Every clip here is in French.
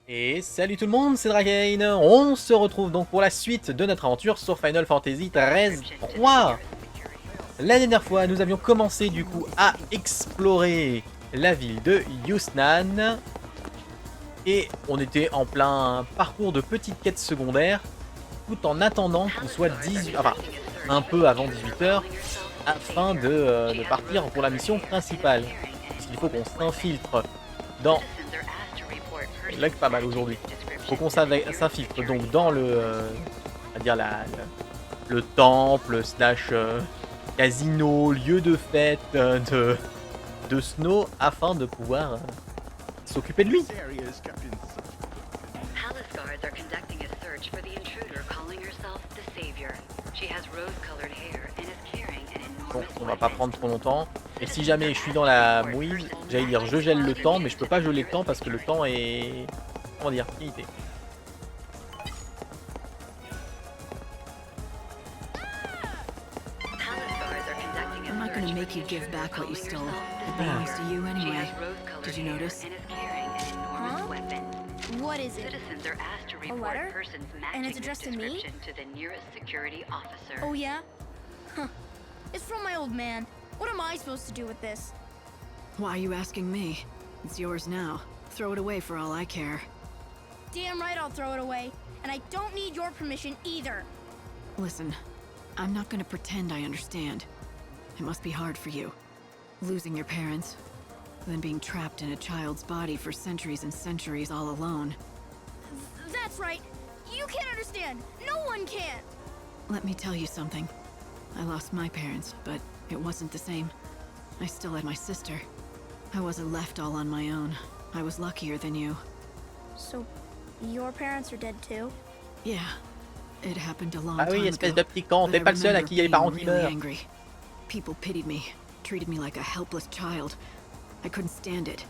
Et salut tout le monde, c'est Dragain. On se retrouve donc pour la suite de notre aventure sur Final Fantasy XIII 3. La dernière fois, nous avions commencé du coup à explorer la ville de Yusnan. Et on était en plein parcours de petites quêtes secondaires, tout en attendant qu'il soit 18... Enfin, un peu avant 18h, afin de partir pour la mission principale. Puisqu'il faut qu'on s'infiltre dans... Il lag pas mal aujourd'hui. Faut qu'on s'infiltre donc dans on va dire le temple slash casino, lieu de fête de Snow, afin de pouvoir s'occuper de lui. Bon, on va pas prendre trop longtemps. Et si jamais je suis dans la mouise, j'allais dire je gèle le temps, mais je peux pas geler le temps parce que le temps est... Comment dire, limité. I'm not gonna make you give back what you stole. It belongs to you anyway. Did you notice? Huh? What is it? A letter? And it's addressed to me? Oh yeah? Huh. It's from my old man. What am I supposed to do with this? Why are you asking me? It's yours now. Throw it away for all I care. Damn right I'll throw it away. And I don't need your permission either. Listen, I'm not gonna pretend I understand. It must be hard for you. Losing your parents, then being trapped in a child's body for centuries and centuries all alone. That's right. You can't understand. No one can. Let me tell you something. I lost my parents, but it wasn't the same. I still had my sister. I wasn't left all on my own. I was luckier than you. So, your parents are dead too? Yeah. It happened a long Ah oui, time espèce ago, de petit con, but t'es I pas le seul à remember qui il y a les parents qui being really meurent. angry. People pitied me, treated me like a helpless child. I couldn't stand it.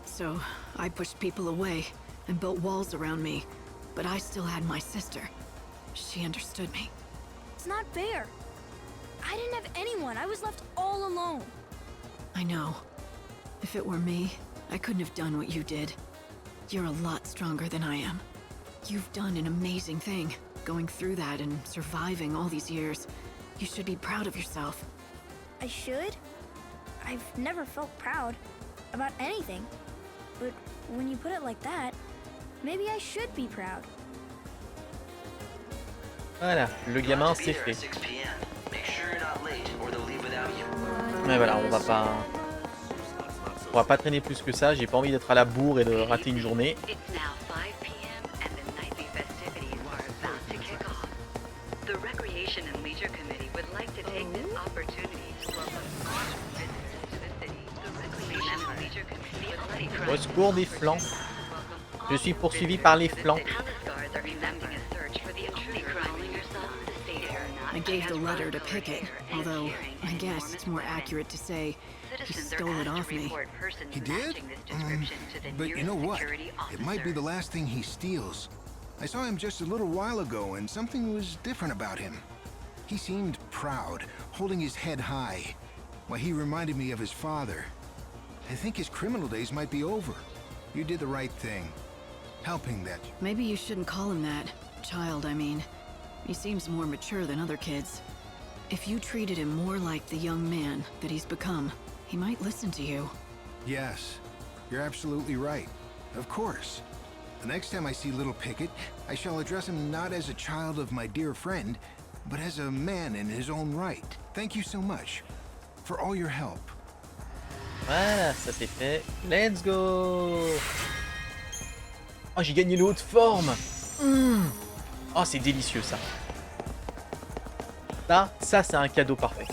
So, I pushed people away and built walls around me. But I still had my sister. She understood me. It's not fair. I didn't have anyone. I was left all alone. I know. If it were me, I couldn't have done what you did. You're a lot stronger than I am. You've done an amazing thing, going through that and surviving all these years. You should be proud of yourself. I should? I've never felt proud about anything. But when you put it like that, maybe I should be proud. Voilà, le gamin c'est fait. Mais voilà, on va pas traîner plus que ça. J'ai pas envie d'être à la bourre et de rater une journée. Au secours des flancs. Je suis poursuivi par les flancs. I gave the letter to Pickett, although I guess it's more accurate to say he stole it off me. He did? But you know what? It might be the last thing he steals. I saw him just a little while ago, and something was different about him. He seemed proud, holding his head high. Why, he reminded me of his father. I think his criminal days might be over. You did the right thing. Helping that... Maybe you shouldn't call him that. Child, I mean. He seems more mature than other kids. If you treated him more like the young man that he's become, he might listen to you. Yes, you're absolutely right. Of course. The next time I see little Pickett, I shall address him not as a child of my dear friend, but as a man in his own right. Thank you so much for all your help. Voilà, ça c'est fait. Let's go. Oh, j'ai gagné le haut de forme. Oh, c'est délicieux ça. Ça c'est un cadeau parfait.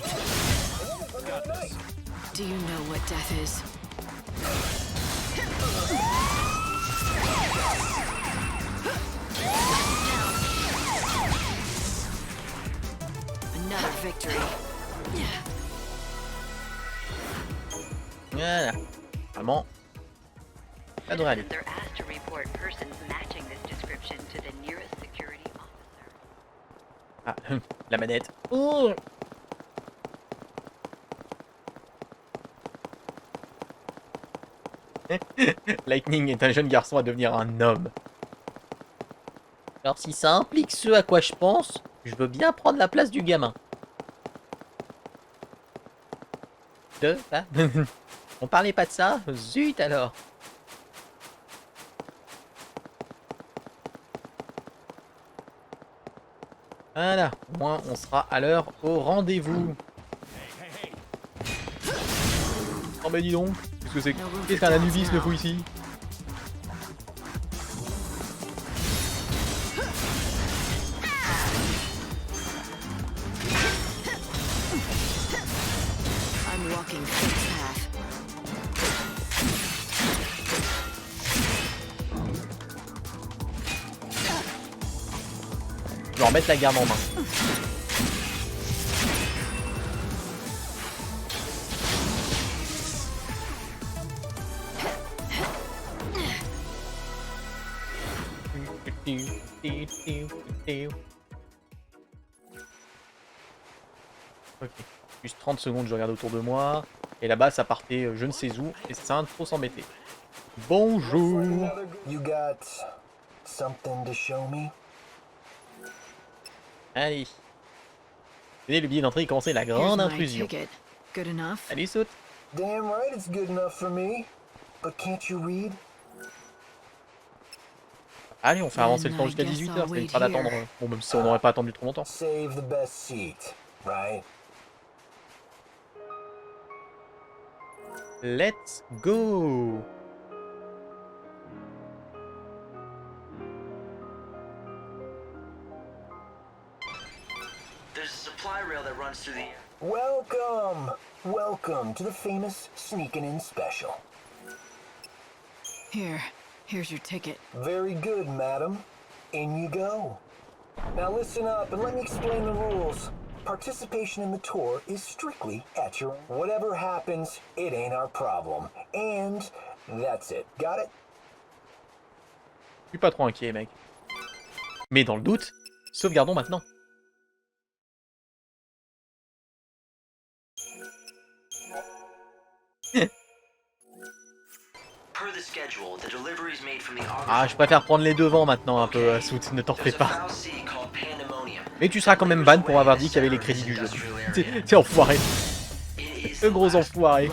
Do you know what death is? Another victory. Voilà. Vraiment. Ça devrait aller. Ah, la manette. Oh. Lightning est un jeune garçon à devenir un homme. Alors si ça implique ce à quoi je pense, je veux bien prendre la place du gamin. On parlait pas de ça? Zut alors. Voilà, au moins on sera à l'heure au rendez-vous. Oh mais dis donc, qu'est-ce qu'un Anubis me fout ici? Je vais remettre la garde en main. Ok, juste 30 secondes, je regarde autour de moi. Et là-bas, ça partait je ne sais où, et ça ne faut s'embêter. Bonjour. You got something to show me? Allez. Tenez le billet d'entrée et commencez la grande intrusion. Allez, saute. Damn right it's good enough for me. But can't you read? Allez, on fait avancer le temps jusqu'à 18h, ça évitera d'attendre. Bon, même si on n'aurait pas attendu trop longtemps. Save the best seat, right? Let's go. There's a supply rail that runs through the air. Welcome! Welcome to the famous Sneakin' In Special. Here's your ticket. Very good, madam. In you go. Now listen up and let me explain the rules. Participation in the tour is strictly at your own. Whatever happens, it ain't our problem. And that's it. Got it? Je suis pas trop inquiet, mec. Mais dans le doute, sauvegardons maintenant. Ah, je préfère prendre les devants maintenant un peu, Sous, ne t'en fais pas. Mais tu seras quand même ban pour avoir dit qu'il y avait les crédits du jeu. T'es enfoiré. Le gros enfoiré.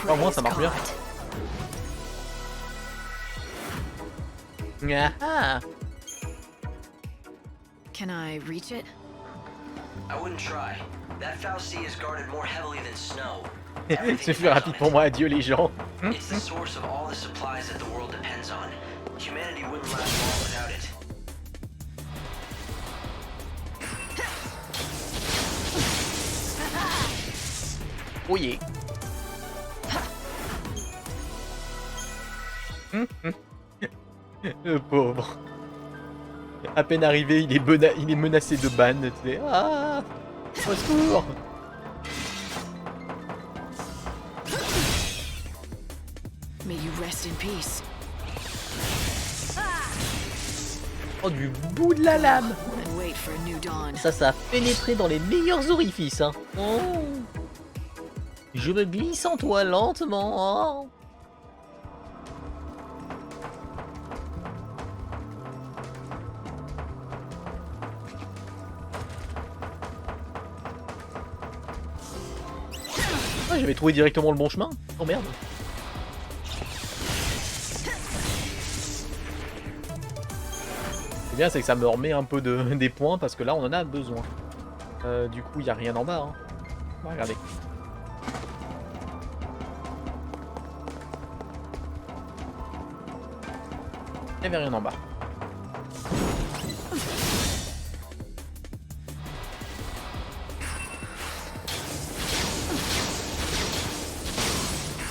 Au moins ça marche bien. Ah. Can I reach it? I wouldn't try. That foul sea is guarded more heavily than snow. Ce fut rapide pour moi, adieu les gens. It's the source of all the supplies that the world depends on. Humanity wouldn't last long without it. Oh yeah. Le pauvre. À peine arrivé, il est menacé de ban. Tu sais, ah, au secours. May you rest in peace. Oh, du bout de la lame. And wait for a new dawn. Ça a pénétré dans les meilleurs orifices. Hein. Oh. Je me glisse en toi lentement. Oh. Ah, j'avais trouvé directement le bon chemin. Oh merde. C'est bien, c'est que ça me remet un peu des points parce que là on en a besoin. Du coup, il n'y a rien en bas. Hein. Regardez. Il n'y avait rien en bas.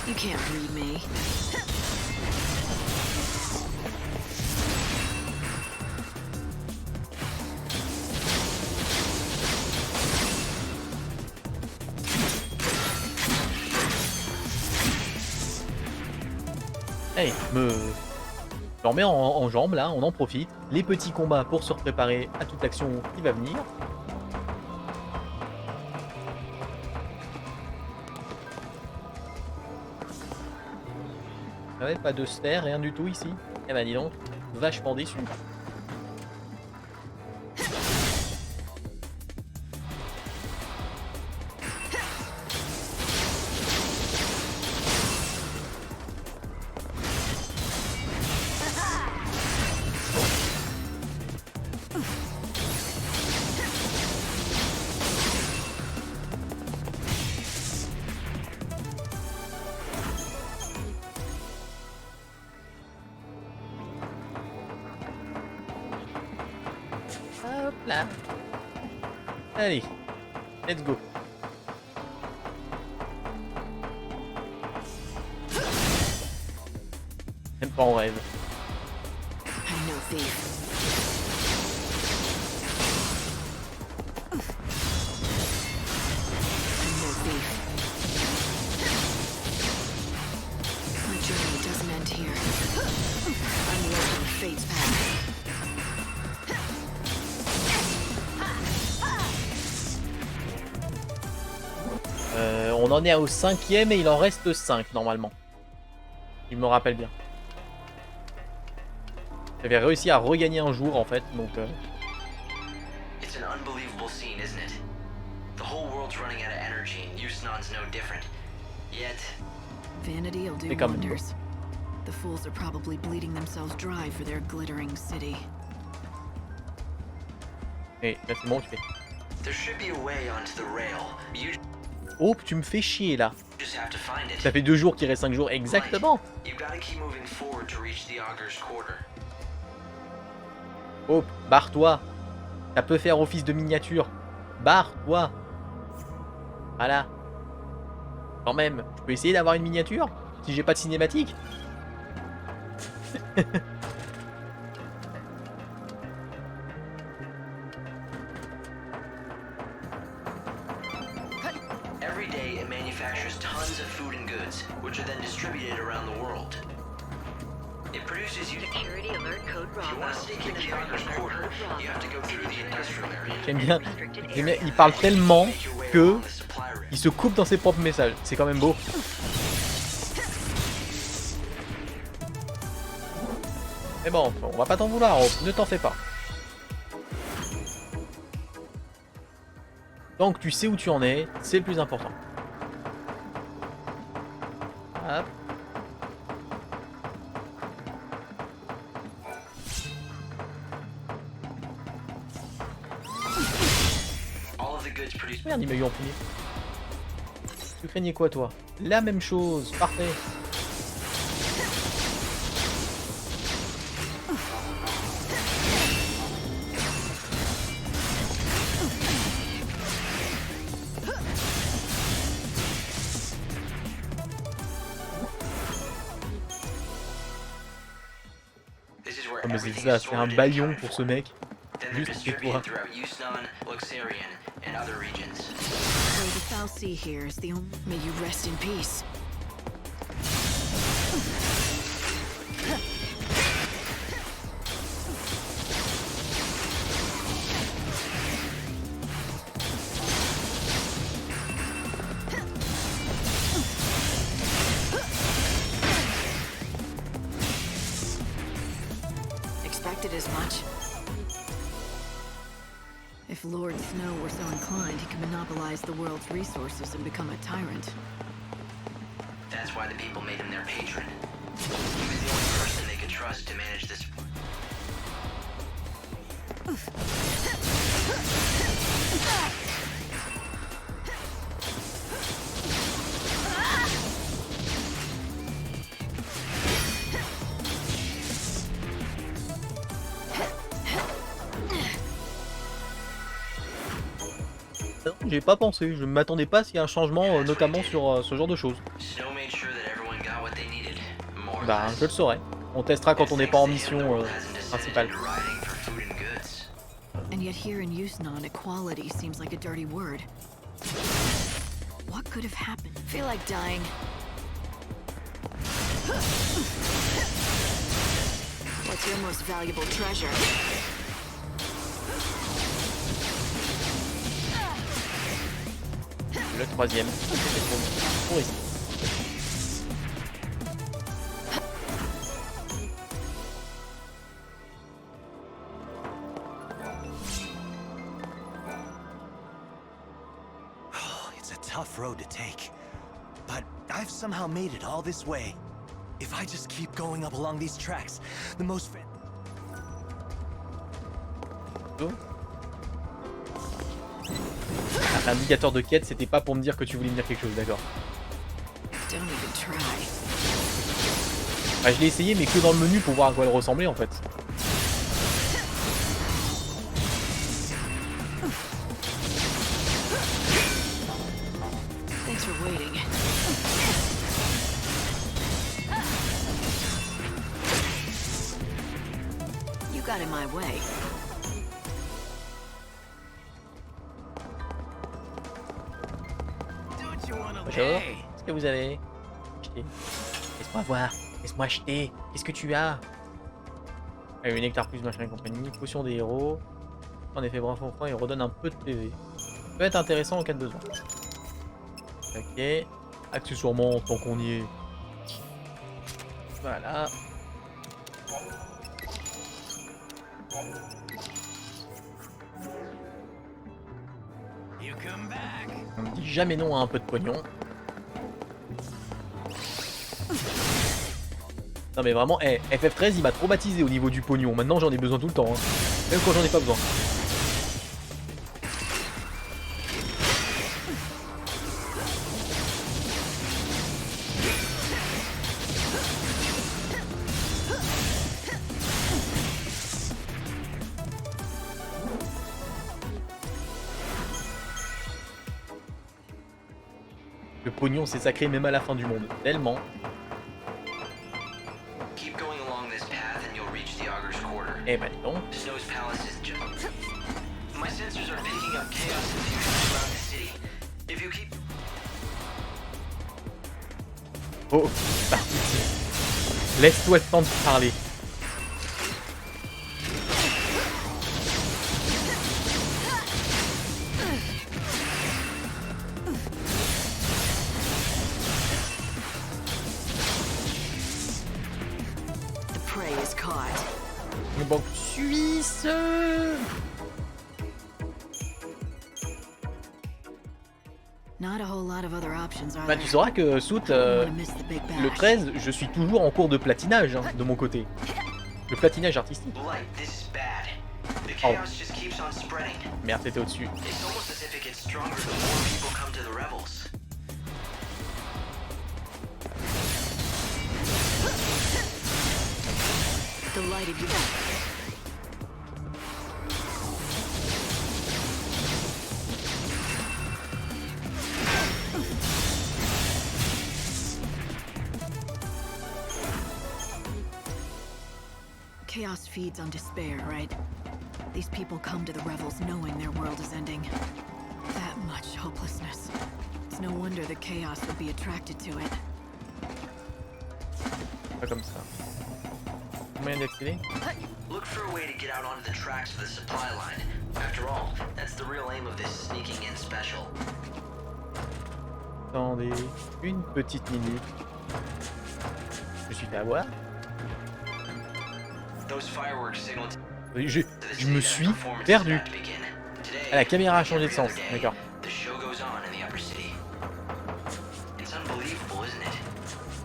You can't read me. Allez, je remets en jambes là, on en profite. Les petits combats pour se préparer à toute l'action qui va venir. Ah ouais, pas de sphère, rien du tout ici. Eh ben dis donc, vachement déçu. Hop là. Allez, let's go. Même pas en rêve. I'm no thief. I'm no thief. My journey doesn't end here. I'm walking fate's path. On en est au 5e et il en reste 5 normalement. Il me rappelle bien. J'avais réussi à regagner un jour en fait, donc... It's an unbelievable scene, isn't it? The whole world's running out of energy and Yusnan's no different. Yet... Vanity'll do wonders. The fools are probably bleeding themselves dry for their glittering city. Et là c'est bon, tu fais... There should be a way onto the rail. You Oh, tu me fais chier là. just have to find it. Ça fait 2 jours qu'il reste 5 jours, exactement. You've got to keep moving forward to reach the Augur's quarter. Oh, barre-toi. Ça peut faire office de miniature. Barre-toi. Voilà. Quand même, je peux essayer d'avoir une miniature si j'ai pas de cinématique. Every day it manufactures tons of food and goods, which are then distributed around the world. It produces you... Security alert code If you Bravo. want to sneak into the Augur's quarter, you have to go through the industrial area. J'aime bien. Il parle tellement Make your way que along the supply route. il se coupe dans ses propres messages. C'est quand même beau. Mais bon, on va pas t'en vouloir, ne t'en fais pas. Donc tu sais où tu en es, c'est le plus important. Hop. All of the goods produced... Merde, il m'a eu en premier. Tu craignais quoi toi? La même chose, parfait. This is where Oh, mais c'est everything ça, is c'est un sorted and baillon accounted pour for. ce mec. Then they're Juste distributed tais-toi. throughout Yusnan, Luxarian, and other regions. So the foul sea here is the only... May you rest in peace. Expected as much. If Lord Snow were so inclined, he could monopolize the world's resources and become a tyrant. That's why the people made him their patron. He was the only person they could trust to manage this. Non, j'ai pas pensé, je ne m'attendais pas s'il y a un changement, notamment sur ce genre de choses. Snow made sure that everyone got what they needed. More or Bah, less. je le saurai. On testera quand on n'est pas en mission principale. Into riding for food and goods. And yet here in Yusnan, equality seems like a dirty word. What could have happened? Feel like dying. That's your most valuable treasure. Le troisième. Pour ici. It's a tough road to take, but I've somehow made it all this way. If I just keep going up along these tracks, the most L'indicateur de quête, c'était pas pour me dire que tu voulais me dire quelque chose, d'accord. Don't even try. Bah, je l'ai essayé, mais que dans le menu pour voir à quoi elle ressemblait en fait. Thanks for waiting. You got in my way. Bonjour, qu'est-ce que vous avez acheté? Laisse-moi voir, laisse-moi acheter. Qu'est-ce que tu as? Une hectare plus machin et compagnie, potion des héros. En effet, bref, enfant, il redonne un peu de PV. Ça peut être intéressant en cas de besoin. Ok, accessoirement, tant qu'on y est. Voilà. On ne dit jamais non à un peu de pognon. Non mais vraiment, FF13 il m'a traumatisé au niveau du pognon. Maintenant j'en ai besoin tout le temps, hein. Même quand j'en ai pas besoin. Le pognon c'est sacré même à la fin du monde. Tellement. Eh ben dis donc. Oh, c'est parti. Laisse-toi le temps de parler. The prey is caught. Une banque suisse. Not a whole lot of other options, are Bah, tu sauras que Sous, le 13, je suis toujours en cours de platinage, hein, de mon côté. Le platinage artistique. Oh. Merde, t'étais au-dessus. Delighted you back. Chaos feeds on despair, right? These people come to the revels knowing their world is ending. That much hopelessness. It's no wonder the chaos would be attracted to it. Pas comme ça. Moyen d'accéder? Look for a way to get out onto the tracks for the supply line. After all, that's the real aim of this sneaking in special. Attendez, une petite minute. Je me suis fait avoir. Je me suis perdu. Ah, la caméra a changé de sens, d'accord.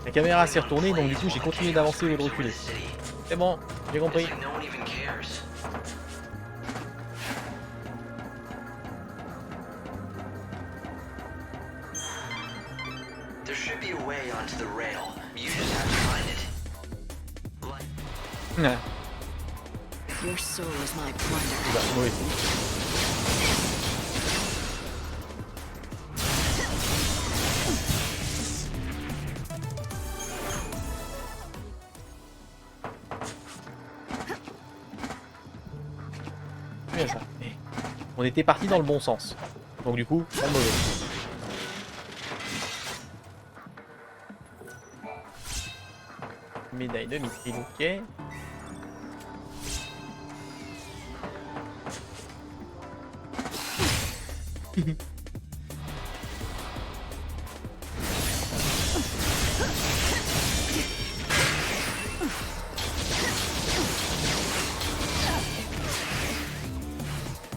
La caméra s'est retournée, donc du coup j'ai continué d'avancer au lieu de reculer. C'est bon, j'ai compris. Your soul is my plunder. Bah, oui. Bien ça. On était parti dans le bon sens. Donc du coup, pas le mauvais. Médaille de Mithril, ok.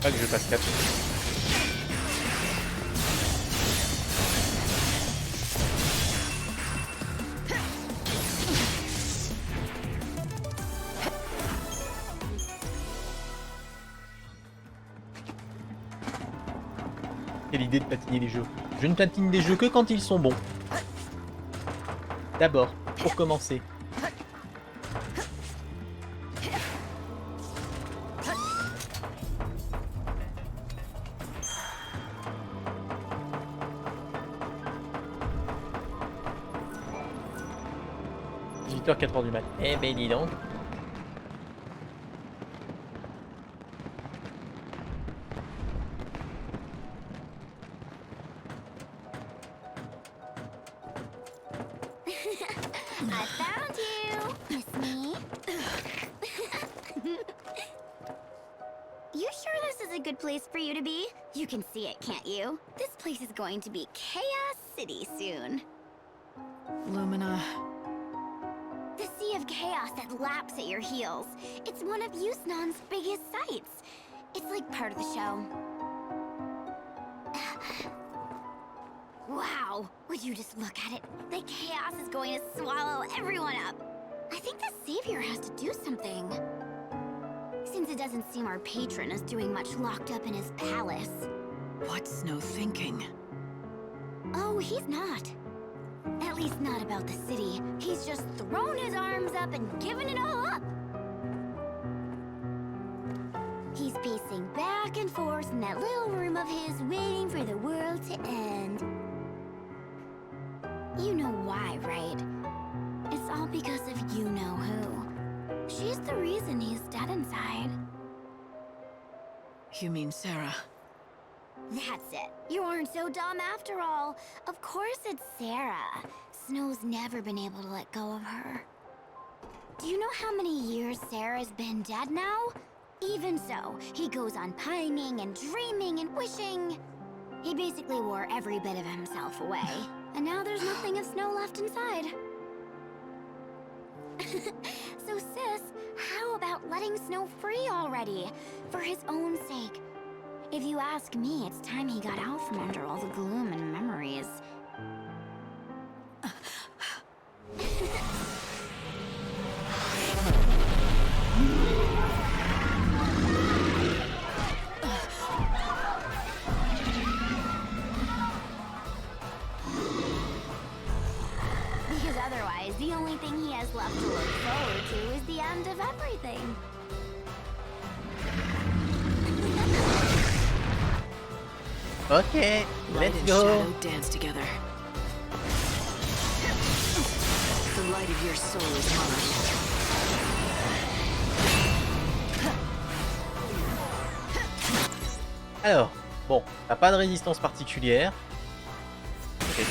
Pas que je fasse 4. Quelle idée de patiner les jeux. Je ne patine des jeux que quand ils sont bons. D'abord, pour commencer. h 4h du mat. Eh ben dis donc. I found you, Miss Me. You sure this is a good place for you to be? You can see it, can't you? This place is going to be Chaos City soon. Lumina. The sea of chaos that laps at your heels. It's one of Yusnan's biggest sights. It's like part of the show. Wow, would you just look at it? The chaos is going to swallow everyone up. I think the Savior has to do something. Since it doesn't seem our patron is doing much locked up in his palace. What's Snow thinking? Oh, he's not. At least not about the city. He's just thrown his arms up and given it all up. He's pacing back and forth in that little room of his, waiting for the world to end. You know why, right? It's all because of you-know-who. She's the reason he's dead inside. You mean Serah? That's it. You aren't so dumb after all. Of course it's Serah. Snow's never been able to let go of her. Do you know how many years Serah's been dead now? Even so, he goes on pining and dreaming and wishing. He basically wore every bit of himself away. And now there's nothing of Snow left inside. So sis, how about letting Snow free already? For his own sake. If you ask me, it's time he got out from under all the gloom and memories. Because otherwise, the only thing he has left to look forward to is the end of everything. Ok, Light let's and go. shadow dance together. The light of your soul is mine. Alors, bon, t'as pas de résistance particulière. Ok.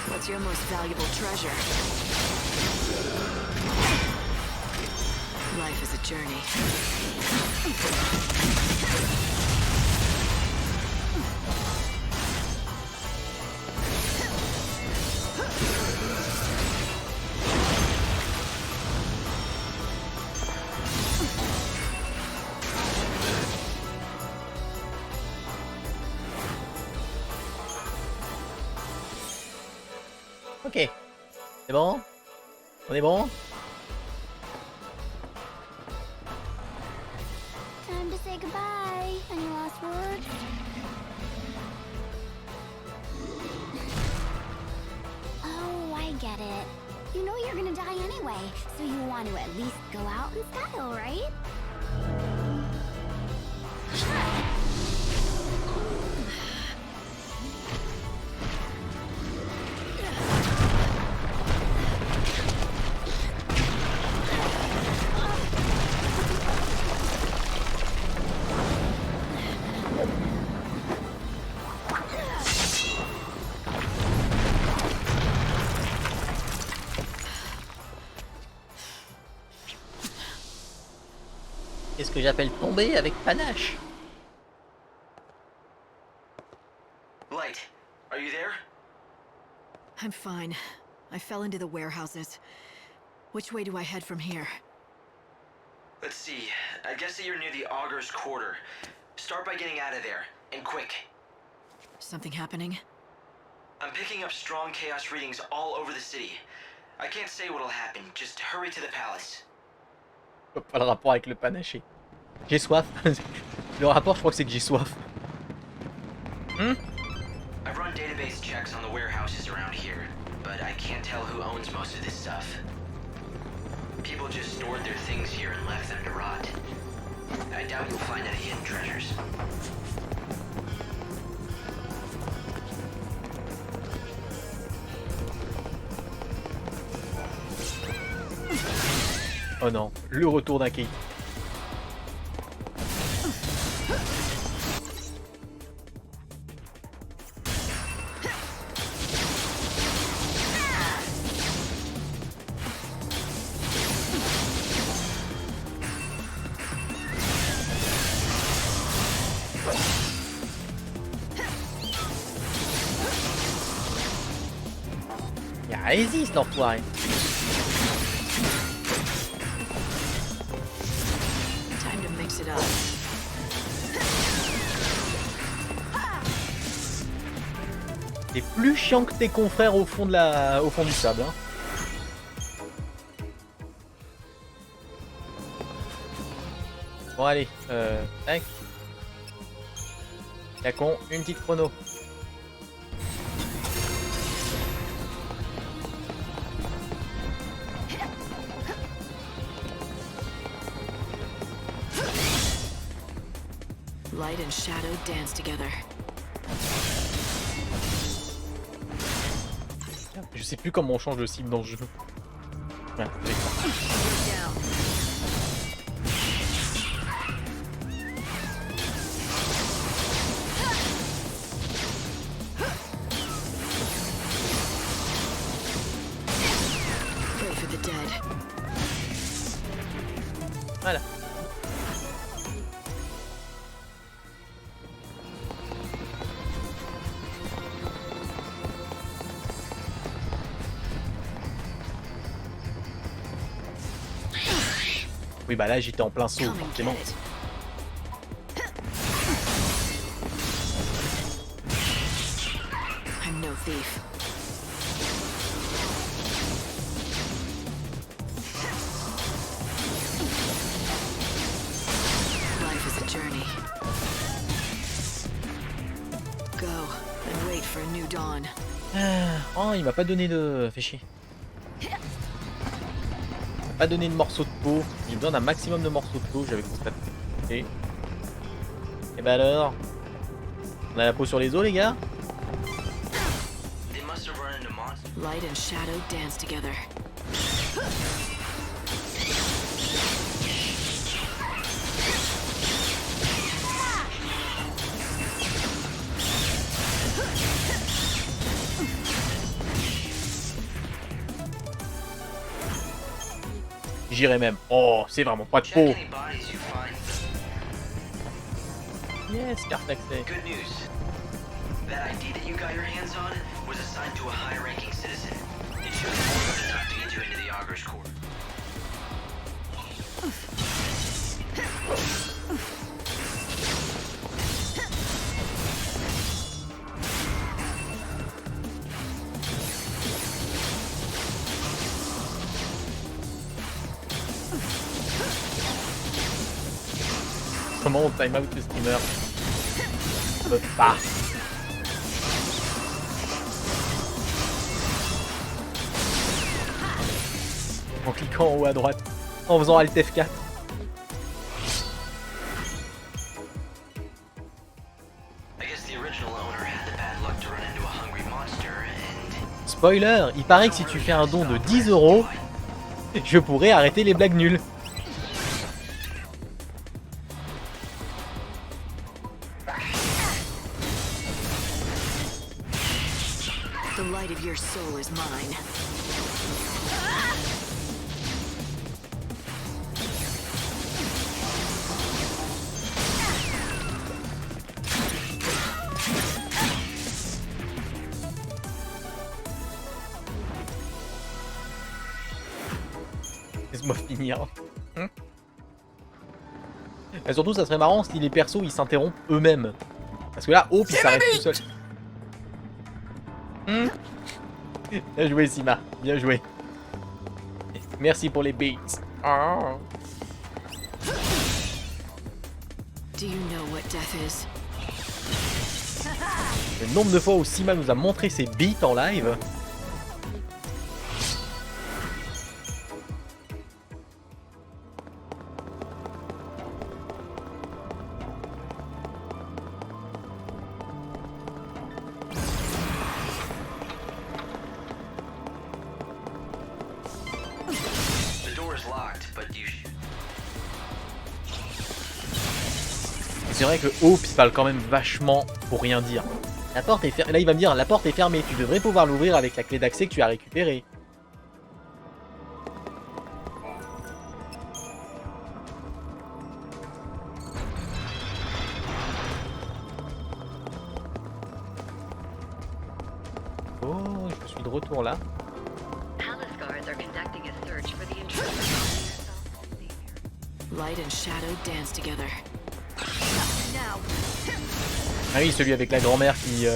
What's your most valuable treasure? Life is a journey. Ok. C'est bon? On est bon? Time to say goodbye. Any last words? Oh, I get it. You know you're gonna die anyway, so you want to at least go out in style, right? C'est ce que j'appelle tomber avec panache. Light, are you there? I'm fine. I fell into the warehouses. Which way do I head from here? Let's see. I guess that you're near the Augur's quarter. Start by getting out of there, and quick. Something happening? I'm picking up strong chaos readings all over the city. I can't say what'll happen. Just hurry to the palace. Pas le rapport avec le panaché. J'ai soif. Le rapport, je crois que c'est que j'ai soif. I've run database checks on the warehouses around here, but I can't tell who owns most of this stuff. People just stored their things here and left them to rot. I doubt you'll find any hidden treasures. Oh non, le retour d'un Kate. Il résiste l'enfoiré. T'es plus chiant que tes confrères au fond du sable. Hein. Bon allez, tac. Y'a con, une petite chrono. Light and shadow dance together. Je sais plus comment on change de cible dans le jeu. Ouais, voilà. Oui bah là j'étais en plein saut, forcément. I'm no thief. Life is a journey. Go and wait for a new dawn. Oh il m'a pas donné de... Fais chier. Pas donné de morceaux de peau, j'ai besoin d'un maximum de morceaux de peau, j'avais constaté. Et bah alors, on a la peau sur les os les gars. Light and shadow dance together. J'irai même. Oh, c'est vraiment pas de peau. Yes, carte d'accès. Good news. That ID that you got your hands on was assigned to a high-ranking citizen. It should be more than enough to get you into the Augur's court. Comment on time out le streamer? On peut pas. En cliquant en haut à droite, en faisant Alt F4. Spoiler, il paraît que si tu fais un don de 10 €, je pourrais arrêter les blagues nulles. The light of your soul is mine. Laisse-moi finir. Et surtout, ça serait marrant si les persos ils s'interrompent eux-mêmes. Parce que là, Hope il s'arrête tout seul. Bien joué, Sima. Bien joué. Merci pour les beats. Oh. Do you know what death is? Le nombre de fois où Sima nous a montré ses beats en live. C'est vrai que Hope il parle quand même vachement pour rien dire. La porte est fermée. Là il va me dire la porte est fermée, tu devrais pouvoir l'ouvrir avec la clé d'accès que tu as récupérée. Oh, je suis de retour là. Light and shadow dance together. Ah oui, celui avec la grand-mère qui...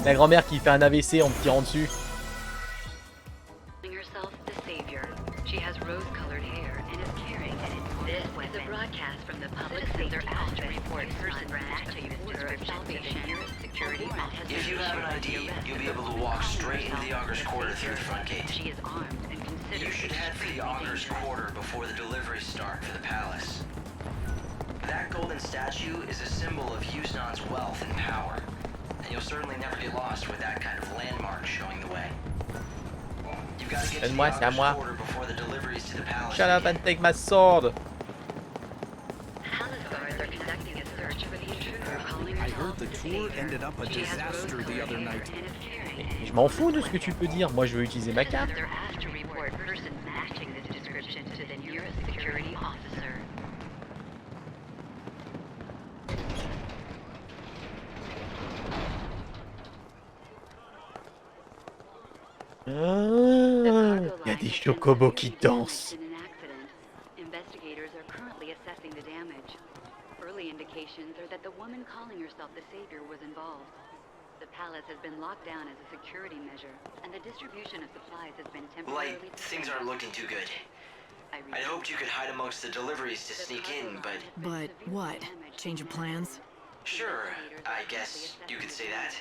La grand-mère qui fait un AVC en me tirant dessus. If you have an ID, you'll be able to walk straight into the Augur's Quarter through the front gate. You should head for the Augur's Quarter before the deliveries start for the palace. That golden statue is a symbol of Hughesnon's wealth and power, and you'll certainly never get lost with that kind of landmark showing the way. You've got to get to the Augur's Quarter before the deliveries to the palace. Shut up and take my sword. I heard the tour ended up a disaster the other night. Je m'en fous de ce que tu peux dire, moi je veux utiliser ma carte. Il y a des chocobos qui dansent. Indications are that the woman calling herself the Savior was involved. The palace has been locked down as a security measure, and the distribution of supplies has been temporarily... Light, things aren't looking too good. I'd hoped you could hide amongst the deliveries to sneak in, but... But what? Change of plans? Sure, I guess you could say that.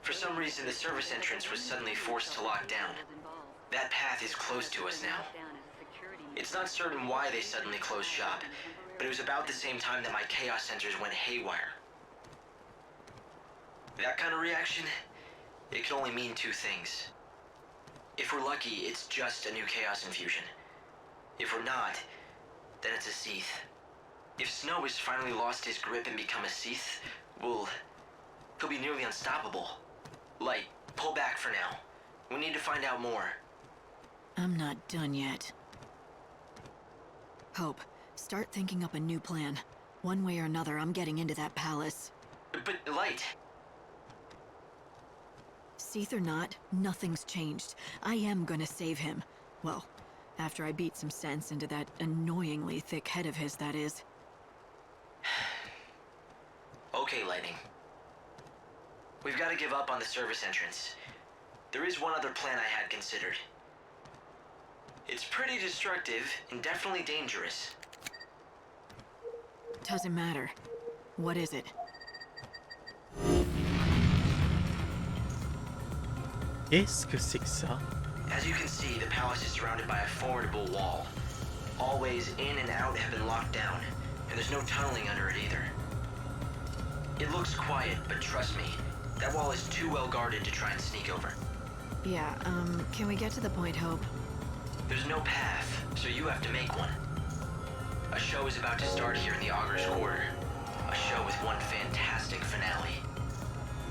For some reason, the service entrance was suddenly forced to lock down. That path is closed to us now. It's not certain why they suddenly closed shop, but it was about the same time that my chaos sensors went haywire. That kind of reaction, it can only mean two things. If we're lucky, it's just a new chaos infusion. If we're not, then it's a Seath. If Snow has finally lost his grip and become a Seath, well, he'll be nearly unstoppable. Light, pull back for now. We need to find out more. I'm not done yet. Hope, start thinking up a new plan. One way or another, I'm getting into that palace. But Light... Seath or not, nothing's changed. I am gonna save him. Well, after I beat some sense into that annoyingly thick head of his, that is. Okay, Lightning. We've got to give up on the service entrance. There is one other plan I had considered. It's pretty destructive and definitely dangerous. Doesn't matter. What is it? Qu'est-ce que c'est que ça? As you can see, the palace is surrounded by a formidable wall. All ways in and out have been locked down, and there's no tunneling under it either. It looks quiet, but trust me, that wall is too well guarded to try and sneak over. Yeah, can we get to the point, Hope? There's no path, so you have to make one. A show is about to start here in the Augur's Quarter. A show with one fantastic finale.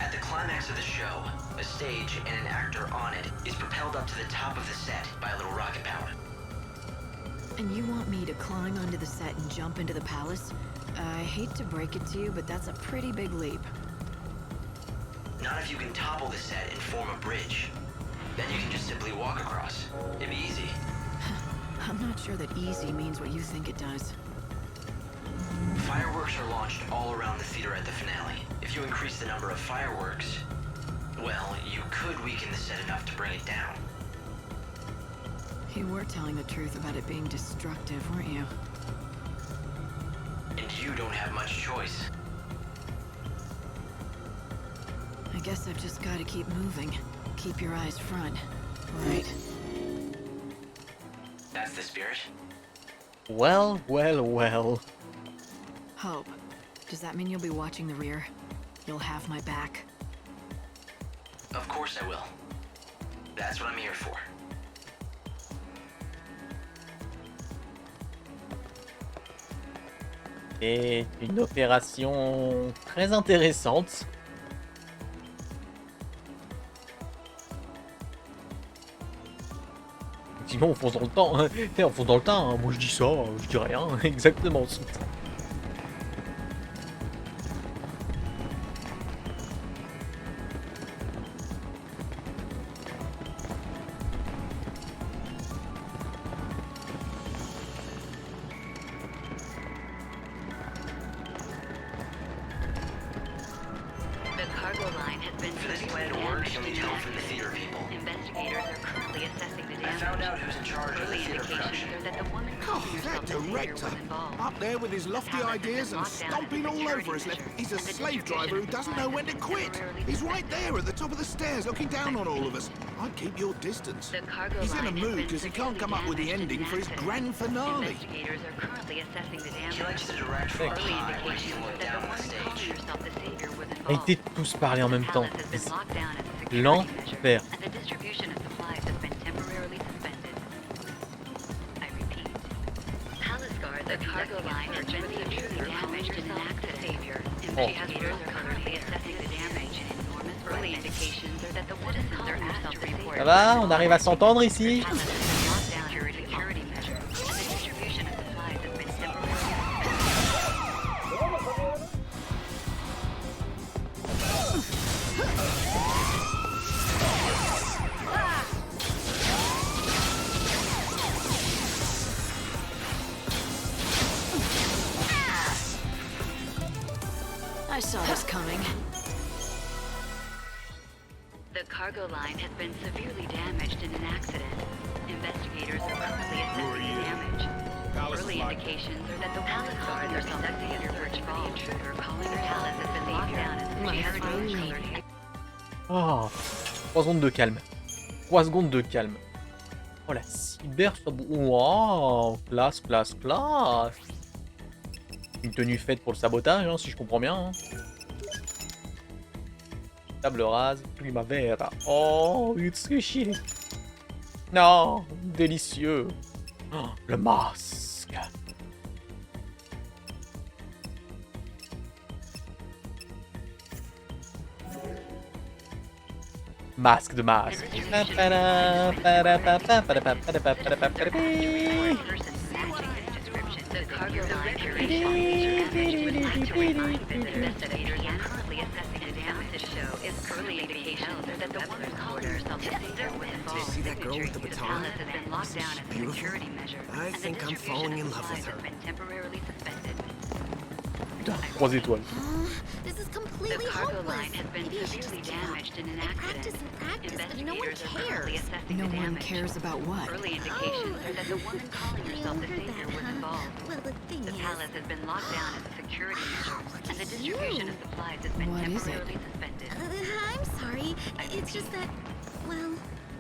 At the climax of the show, a stage and an actor on it is propelled up to the top of the set by a little rocket power. And you want me to climb onto the set and jump into the palace? I hate to break it to you, but that's a pretty big leap. Not if you can topple the set and form a bridge. Then you can just simply walk across. It'd be easy. I'm not sure that easy means what you think it does. Fireworks are launched all around the theater at the finale. If you increase the number of fireworks, well, you could weaken the set enough to bring it down. You were telling the truth about it being destructive, weren't you? And you don't have much choice. I guess I've just got to keep moving. Keep your eyes front. Right. That's the spirit? Well, well, well. Hope. Does that mean you'll be watching the rear? You'll have my back? Of course I will. That's what I'm here for. C'est une opération très intéressante. Effectivement, on fonce dans le temps. Hein. On fonce dans le temps. Hein. Moi, je dis ça, je dis rien. Exactement. Ideas and stomping all over us. He's a slave driver who doesn't know when to quit. He's right there at the top of the stairs looking down on all of us. I'd keep your distance. He's in a mood because he can't come up with the ending for his grand finale. Arrêtez de tous parler en même temps. L'enfer. The cargo line has been severely damaged in an accident. Investigators are currently assessing the damage. Early indications are that the citizens are asked to report. Ça va, on arrive à s'entendre ici. I saw this coming. The cargo line has been severely damaged in an accident. Investigators are currently assessing the damage. Early indications are that the palace guards are selecting a search for the intruder calling the palace has been locked down as a Oh, 3 secondes de calme. 3 secondes de calme. Oh la cyber. Wow, classe, classe, classe. Une tenue faite pour le sabotage, hein, si je comprends bien. Hein. Table rase, primavera. Oh, utsushi. Non, délicieux. Oh, le masque. Masque de masque. The cargo line investigators are currently assessing the damage. This show is early indications that the woman calling herself the savior was involved. See that girl with the The baton? palace has been locked down as a security measure. I think I'm falling in love with her. Has been temporarily suspended. Putain, 3 étoiles. This is The completely cargo hopeless. line has been Maybe I should severely just give up. damaged in an I accident. practice, but no one Investigators are currently cares. assessing No the one damage. cares about what? Early indications are that the woman calling herself the savior was involved. Well, the thing The is, palace has been locked down as a security measure, and the distribution of supplies has been What is it? temporarily suspended. I'm sorry. It's just that, well,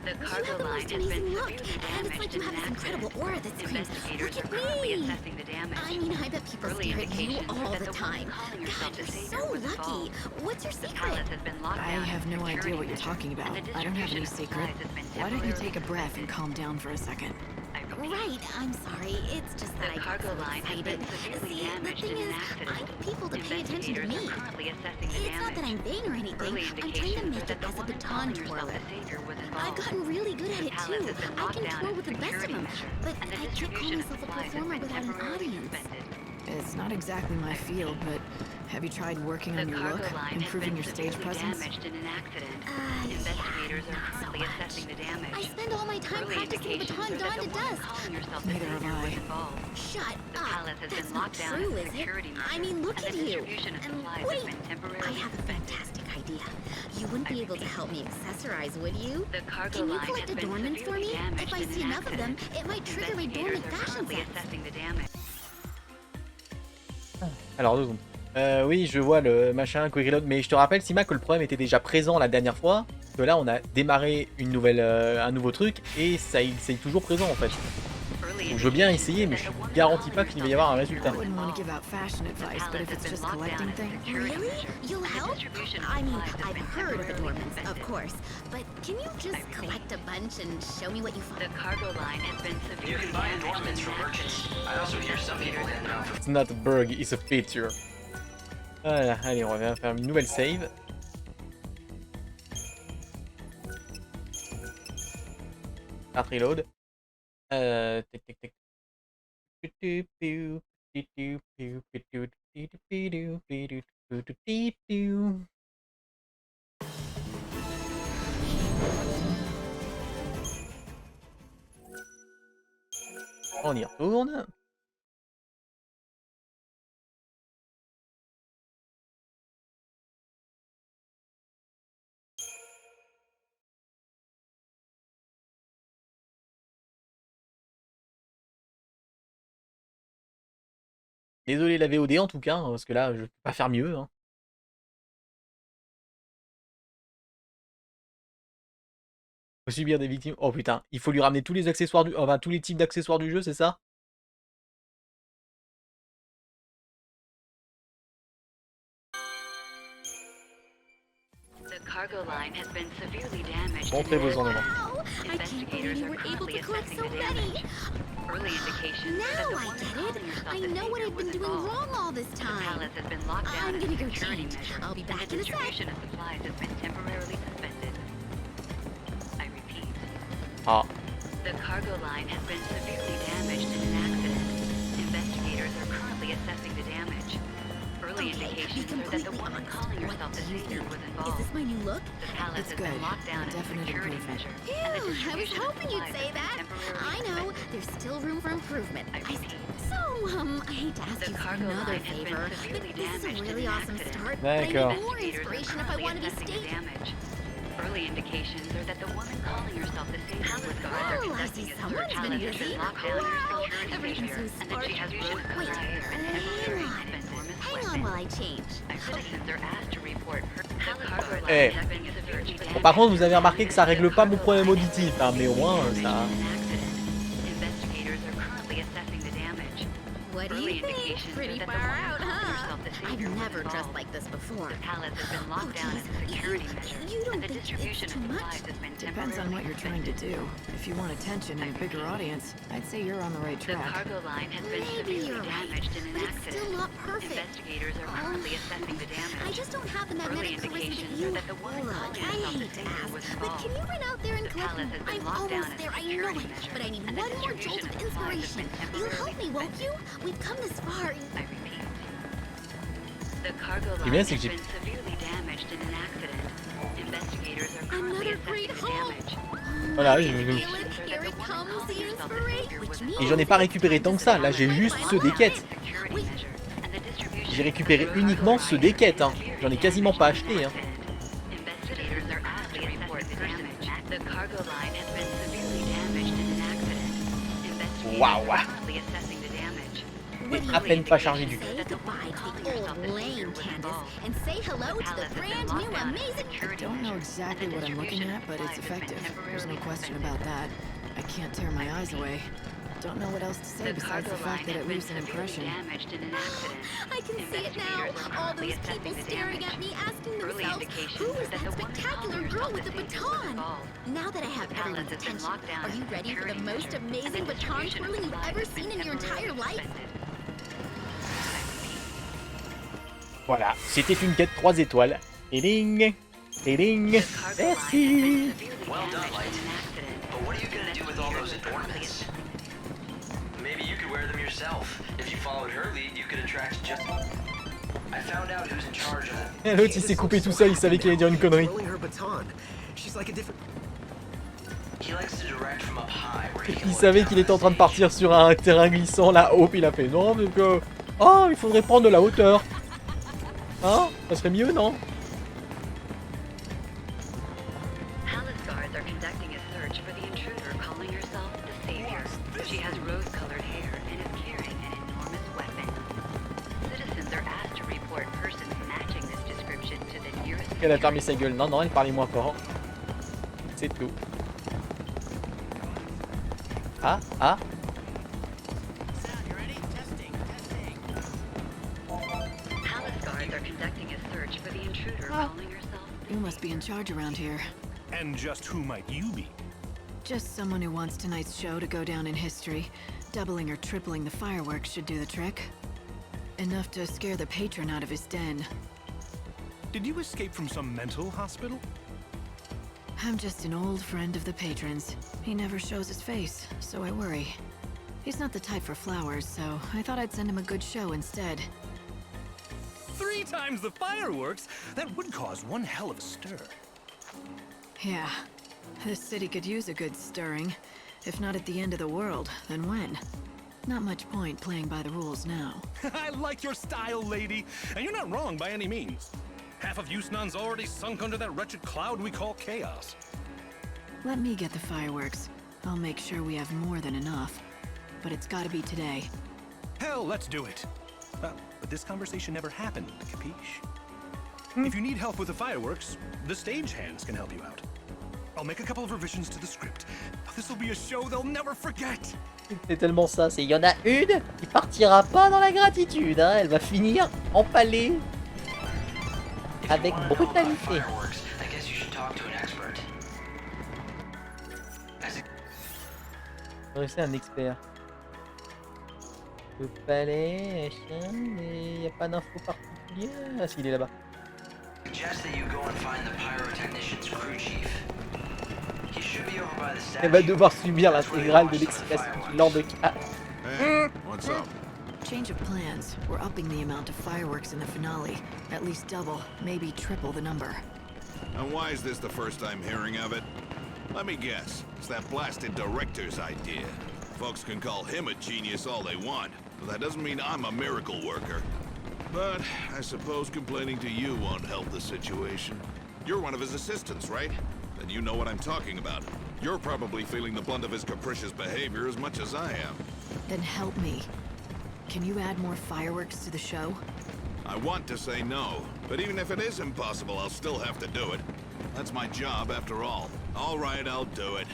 The you cargo have the line most has been amazing look, severely and it's damaged like you in have an this incredible accident. aura that screams, Investigators "Look are at currently me!" assessing the damage. I mean, I bet people Early stare at you indications all that the the woman time. calling God, herself the you're savior so was lucky. involved. What's your The secret? palace has been locked I down have as a no idea security what you're measure, talking about. and the I don't have any distribution of secret. supplies has been Why don't you take a temporarily breath and suspended. calm down for a second? I repeat. Right, I'm sorry. It's just that The I got cargo so line has excited. been severely See, the damaged thing in an is, accident. I need people to pay attention to Investigators me. are currently assessing the It's not that I'm damage. vain or anything. Early I'm trying to indications make are it that the as a woman baton calling twirler. herself the savior was I've involved. gotten really good at The it palace too. has been I locked can down twirl as with a the best of security them, measure, but and the I can't call distribution of myself a supplies has performer been without an temporarily audience. suspended. It's not exactly my field, but Have you tried working on your look, improving your stage presence? Investigators are currently assessing the damage. I spend all my time practicing baton dawn to dusk. Neither have I. Shut up. That's not true, is it? I mean, look at you. Wait, I have a fantastic idea. You wouldn't be able to help me accessorize, would you? Can you collect adornments for me? If I see enough of them, it might trigger a dormant fashion sense. Alors 2 secondes. Oui, je vois le machin quick reload, mais je te rappelle, Sima, que le problème était déjà présent la dernière fois. Que là, on a démarré une nouvelle, un nouveau truc et ça, c'est toujours présent en fait. Donc, je veux bien essayer, mais je ne garantis pas qu'il va y avoir un résultat. Really? You'll help? I mean, I've heard of adornments, of course, but can you just collect a bunch and show me what you find? The cargo line has been You severely can buy damaged. adornments from merchants. I also hear some people that know. It's not a bug, it's a feature. Voilà, allez, on va faire une nouvelle save. Start reload. Tic tic tic. On y retourne. Désolé la VOD en tout cas, hein, parce que là je peux pas faire mieux. Hein. Faut subir des victimes. Oh putain, il faut lui ramener tous les accessoires du. Enfin tous les types d'accessoires du jeu, c'est ça? The cargo line has been severely damaged. Montrez vos ornements. Wow! I can't believe you were able to collect so many. Early indications that Now the I woman get calling it. herself I the know what savior I've been was doing involved. wrong all this The time. palace has been locked down I'm as gonna a go security change. measure. I'll be back and the in a sec. distribution of supplies has been temporarily suspended. I repeat. Ah. The cargo line has been severely damaged in an accident. Investigators are currently assessing the damage. Early indications are that the woman calling herself the savior was Is involved. this my new look? The palace It's has been good. locked down as a Definite security improvement. measure. Phew, and the I was distribution of hoping you'd supplies say has been that. temporarily I know, suspended. there's still room for improvement. I repeat. So, I hate to ask The you for cargo another line has been favor, but severely this is a damaged really in an awesome accident. start, but I need D'accord. more inspiration if I want to be Assessing the stable. damage. Early indications are that the woman calling herself the savior was guards are Oh, I conducting see a someone's search. been Palace has busy. been locked down as a Wow, security everything's measure, so and the smart. distribution of Wait, supplies has been temporarily suspended. hang on while I change. Citizens are asked to report her. The cargo line Eh. has been severely Bon, damaged. par contre, vous avez remarqué que ça règle pas mon problème auditif, hein, mais au moins ça. Investigators are currently assessing the damage. What do Early you think? indications Pretty are that the far woman out, calling huh? herself the I've savior was never dressed involved. like this before. The palace has been locked down as a geez, security measure, you don't and the think distribution it's of too much? supplies has been Depends on what you're trying to do. If you want attention and a bigger audience, I'd say you're on the right The track. cargo line has been Maybe severely you're right, damaged in an but it's still accident. not perfect. Investigators are currently assessing the damage. I just don't have the Early magnetic charisma that indications you are that the woman Look, calling I herself the hate to savior ask, was but involved. can you run out there and The collect palace has been I'm locked down almost as a there, I know security it, measure, but I need and the one more jolt distribution of of supplies has inspiration. been You'll help me, won't you? We've come this far. I repeat. The cargo Ce qui est line bien, has c'est que j'ai. been severely damaged in an accident. Investigators are currently Another assessing great the haul. damage. Voilà, Feel it. Here it comes, the inspiration. Which means et j'en ai pas récupéré tant que ça. Là, j'ai juste ceux des quêtes. Security measure, and the distribution J'ai récupéré uniquement ceux des quêtes. Hein. J'en ai quasiment pas acheté. Hein. Investigators are asked to report the damage. The cargo line has been severely damaged in an accident. Investigators Wow. are currently assessing the damage. Et à peine pas chargé du tout. say goodbye to the old lame Candace and say hello to the brand new amazing. I don't know exactly what I'm looking at, but it's effective. There's no question about that. I can't tear my eyes away. Don't know what else to say The besides cargo the line fact that has it been leaves an severely impression. damaged in an accident. I can see it now. All those people staring at me, asking themselves, who is that spectacular girl with the baton? Now that I have everyone's attention, are you ready for the most amazing baton twirling you've ever seen in your entire life? Voilà, c'était une quête 3 étoiles. Ding, ding. Merci. Well done, Light. But what are you gonna do with all those adornments? Maybe you could wear them yourself. If you followed her lead, you could attract just... I found out who's in charge of them. Et l'autre il s'est coupé tout seul, il savait qu'il allait dire une connerie. He likes to direct from up high where he can Il look savait down qu'il était en on train de partir sur un terrain glissant là-haut, puis il a fait non, mais que... Oh, il faudrait prendre de la hauteur. Hein? Ça serait mieux, non? Palace guards are conducting a search for the intruder calling herself the Savior. She has rose-colored hair and is carrying an enormous weapon. Citizens are asked to report persons matching this description to the nearest... Elle a fermé sa gueule. Non, non, elle parlait moins fort. C'est tout. Ah, ah. Palace guards are conducting a search for the intruder calling herself... You must be in charge around here. And just who might you be? Just someone who wants tonight's show to go down in history. Doubling or tripling the fireworks should do the trick. Enough to scare the patron out of his den. Did you escape from some mental hospital? I'm just an old friend of the patron's. He never shows his face, so I worry. He's not the type for flowers, so I thought I'd send him a good show instead. 3 times the fireworks? That would cause one hell of a stir. Yeah. This city could use a good stirring. If not at the end of the world, then when? Not much point playing by the rules now. I like your style, lady. And you're not wrong by any means. Half of Yusnan's already sunk under that wretched cloud we call chaos. Let me get the fireworks. I'll make sure we have more than enough. But it's gotta be today. Hell, let's do it. But this conversation never happened, capiche? If you need help with the fireworks, the stagehands can help you out. I'll make a couple of revisions to the script. This'll be a show they'll never forget. C'est tellement ça, c'est il y en a une qui partira pas dans la gratitude, hein. Elle va finir empalée avec brutalité. C'est un expert. Le palais, machin, mais il n'y a pas d'infos particulières. Ah si, il est là-bas. Elle va devoir subir l'intégrale de l'excitation du Lord de K. What's up? Change of plans. We're upping the amount of fireworks in the finale. At least double, maybe triple the number. And why is this the first I'm hearing of it? Let me guess. It's that blasted director's idea. Folks can call him a genius all they want, but that doesn't mean I'm a miracle worker. But I suppose complaining to you won't help the situation. You're one of his assistants, right? Then you know what I'm talking about. You're probably feeling the blunt of his capricious behavior as much as I am. Then help me. Can you add more fireworks to the show? I want to say no, but even if it is impossible, I'll still have to do it. That's my job after all. All right, I'll do it.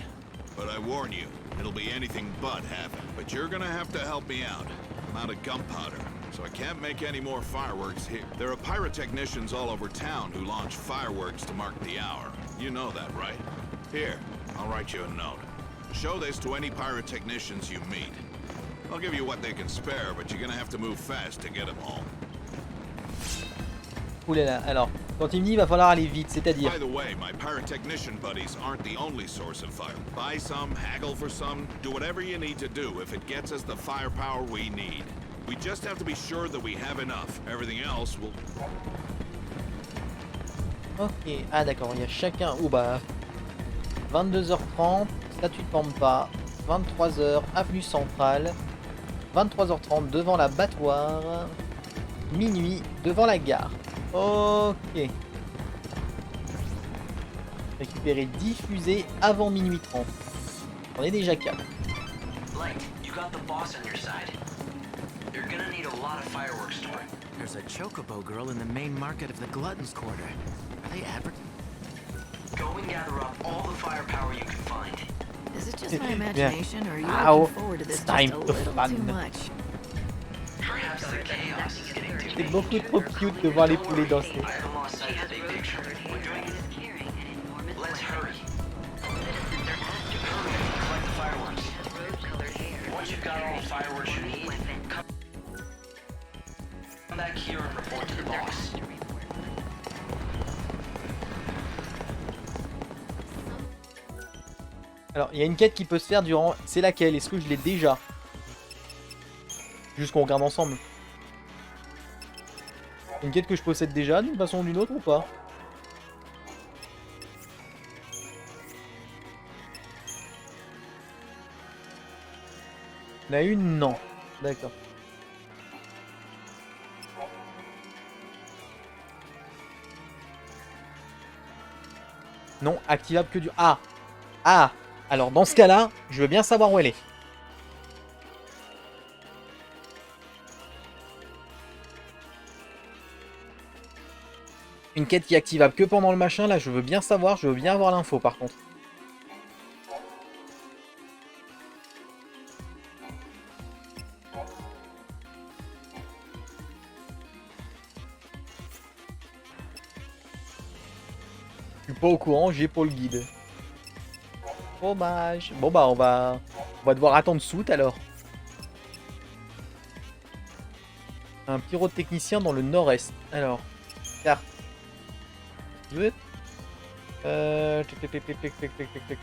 But I warn you, it'll be anything but happen. But you're gonna have to help me out. I'm out of gunpowder, so I can't make any more fireworks here. There are pyrotechnicians all over town who launch fireworks to mark the hour. You know that, right? Here, I'll write you a note. Show this to any pyrotechnicians you meet. I'll give you what they can spare, but you're gonna have to move fast to get them home. Oulala, alors, quand il me dit il va falloir aller vite, c'est-à-dire... By the way, my pyrotechnician buddies aren't the only source of fire. Buy some, haggle for some, do whatever you need to do if it gets us the firepower we need. We just have to be sure that we have enough. Everything else will... Ok, ah d'accord, il y a chacun... Oh bah... 22h30, statue de Pampa, 23h, avenue centrale, 23h30 devant la battoire, minuit devant la gare. Ok. Récupérer 10 fusées avant minuit 30. On est déjà 4. Light, you got the boss on your side. You're gonna need a lot of fireworks to bring. There's a chocobo girl in the main market of the Glutton's Quarter. Are they Go and gather up all the firepower you can find. Is it just my imagination, or are you Ow. looking forward to this just a little too much? Perhaps the chaos is getting too C'est beaucoup trop cute de voir les poulets danser. I haven't lost sight of the big picture. We're doing it. Let's hurry. Hurry and collect the fireworks. Once you've got all the fireworks you need, come back here and report to the boss. Alors, il y a une quête qui peut se faire durant... C'est laquelle? Est-ce que je l'ai déjà? Juste qu'on regarde ensemble. Une quête que je possède déjà d'une façon ou d'une autre ou pas? Il y en a une, non. D'accord. Non, activable que du... Ah! Ah! Alors dans ce cas-là, je veux bien savoir où elle est. Une quête qui est activable que pendant le machin, là je veux bien savoir, je veux bien avoir l'info par contre. Je suis pas au courant, j'ai pas le guide. Dommage. Bon bah on va devoir attendre Sous alors. Un pyrotechnicien dans le nord-est. Alors, carte. Tic, tic, tic, tic, tic, tic, tic, tic.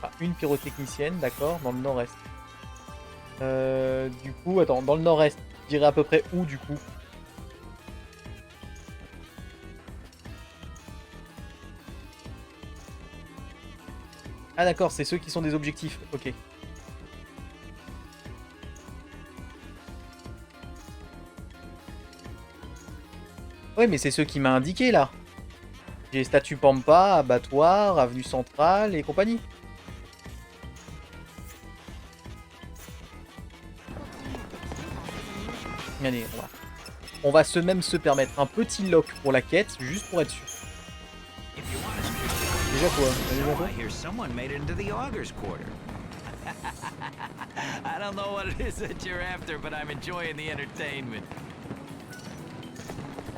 Ah, une pyrotechnicienne, d'accord, dans le nord-est. Du coup, attends, dans le nord-est, je dirais à peu près où du coup? Ah d'accord, c'est ceux qui sont des objectifs, ok. Ouais, mais c'est ceux qui m'a indiqué là. J'ai statue Pampa, abattoir, avenue centrale et compagnie. Allez, on va se permettre un petit lock pour la quête, juste pour être sûr. Déjà quoi? I hear someone made it into the augur's quarter. I don't know what it is that you're after, but I'm enjoying the entertainment.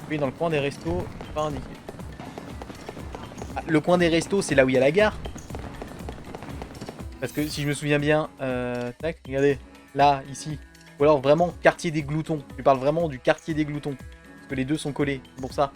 Oui, dans le coin des restos, pas indiqué. Ah, le coin des restos, c'est là où il y a la gare. Parce que si je me souviens bien, tac, regardez, là, ici. Ou alors vraiment quartier des gloutons. Je parle vraiment du quartier des gloutons. Parce que les deux sont collés, c'est pour ça.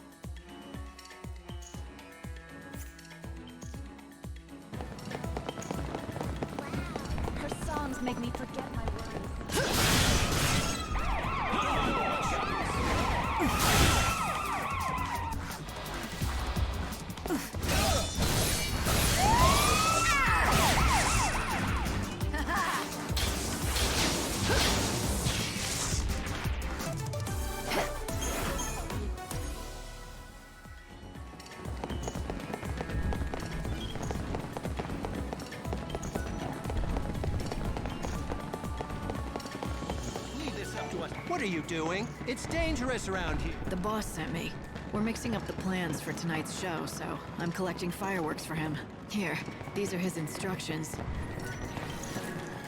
What are you doing? It's dangerous around here. The boss sent me. We're mixing up the plans for tonight's show, so I'm collecting fireworks for him. Here, these are his instructions.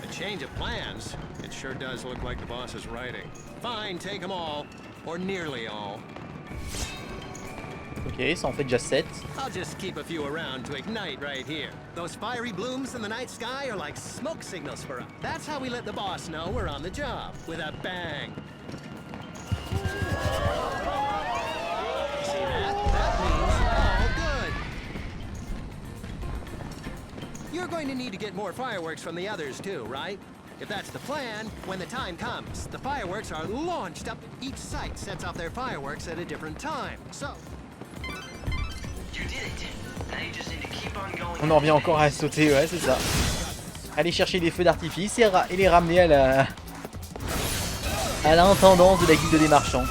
A change of plans? It sure does look like the boss is writing. Fine, take them all. Or nearly all. Ok, ça en fait déjà 7. I'll just keep a few around to ignite right here. Those fiery blooms in the night sky are like smoke signals for us. That's how we let the boss know we're on the job. With a bang. See that? That means all good. You're going to need to get more fireworks from the others too, right? If that's the plan, when the time comes, the fireworks are launched up. Each site sets off their fireworks at a different time. So... On en revient encore à sauter, ouais, c'est ça. Aller chercher des feux d'artifice et les ramener à l'intendance de la guilde des marchands.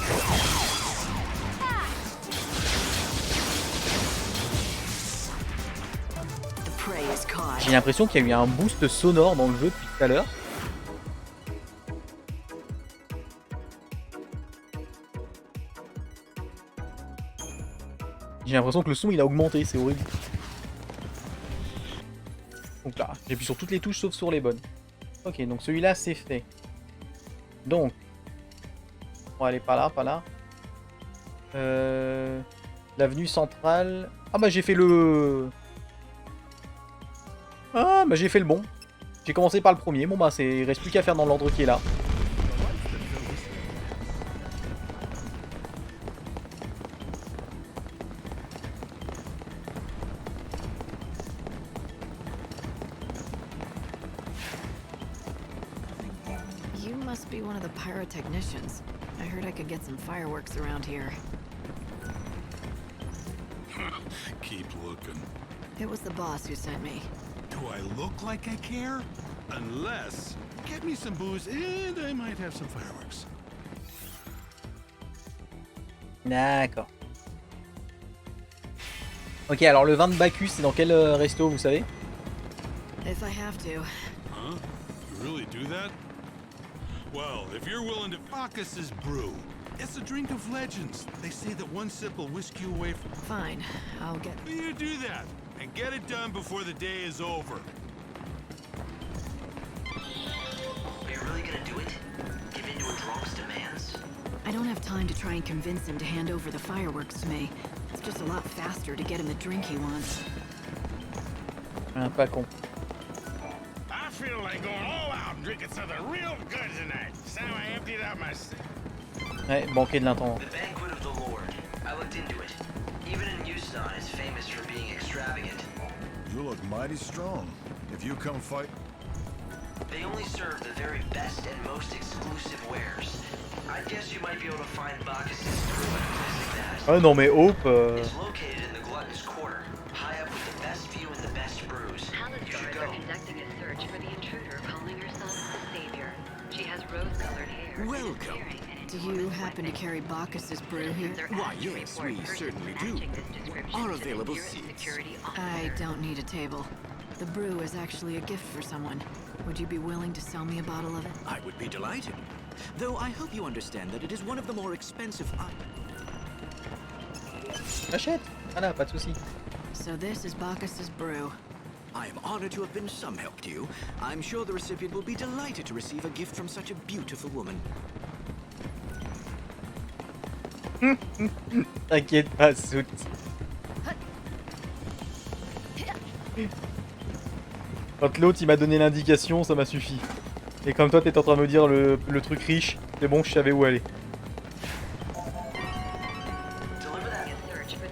J'ai l'impression qu'il y a eu un boost sonore dans le jeu depuis tout à l'heure. J'ai l'impression que le son il a augmenté, c'est horrible. Donc là, j'appuie sur toutes les touches sauf sur les bonnes. Ok, donc celui-là c'est fait. Donc, on va aller par là, par là. L'avenue centrale. Ah bah j'ai fait le... Ah bah j'ai fait le bon. J'ai commencé par le premier. Bon bah il reste plus qu'à faire dans l'ordre qui est là. must be one of the pyrotechnicians. I heard I could get some fireworks around here. Keep looking. It was the boss who sent me. Do I look like I care? Unless, get me some booze and I might have some fireworks. D'accord. Ok, alors le vin de Bacchus, c'est dans quel resto, vous savez? If I have to. Huh? You really do that? Well, if you're willing to... Bacchus's brew. It's a drink of legends. They say that one sip will whisk you away from... Fine, I'll get... You do that, and get it done before the day is over. Are you really gonna do it? Give in to a drunk's demands? I don't have time to try and convince him to hand over the fireworks to me. It's just a lot faster to get him the drink he wants. Ah, pas con. I feel like going all out and drinking something real good tonight. So I emptied out my... Ouais, banquet de l'intendant. The Banquet of the Lord. I looked into it. Even in Houston, it's famous for being extravagant. You look mighty strong. If you come fight... They only serve the very best and most exclusive wares. I guess you might be able to find Bacchus's brew at a place like that. Ah non mais Hope... It's located in the Glutton's Quarter, high up with the best view and the best brews. You should go. Conducting a search for the intruder calling herself the Savior. She has rose-colored hair. Welcome. Do you happen to carry Bacchus's brew here? Why, yes, we certainly do. Are available seats. I don't need a table. The brew is actually a gift for someone. Would you be willing to sell me a bottle of it? I would be delighted. Though I hope you understand that it is one of the more expensive Achète. Voilà, pas de soucis. So this is Bacchus's brew. I am honored to have been some help to you. I'm sure the recipient will be delighted to receive a gift from such a beautiful woman. T'inquiète pas, Soot. Quand l'autre il m'a donné l'indication, ça m'a suffi. Et comme toi t'es en train de me dire le truc riche, c'est bon, je savais où aller.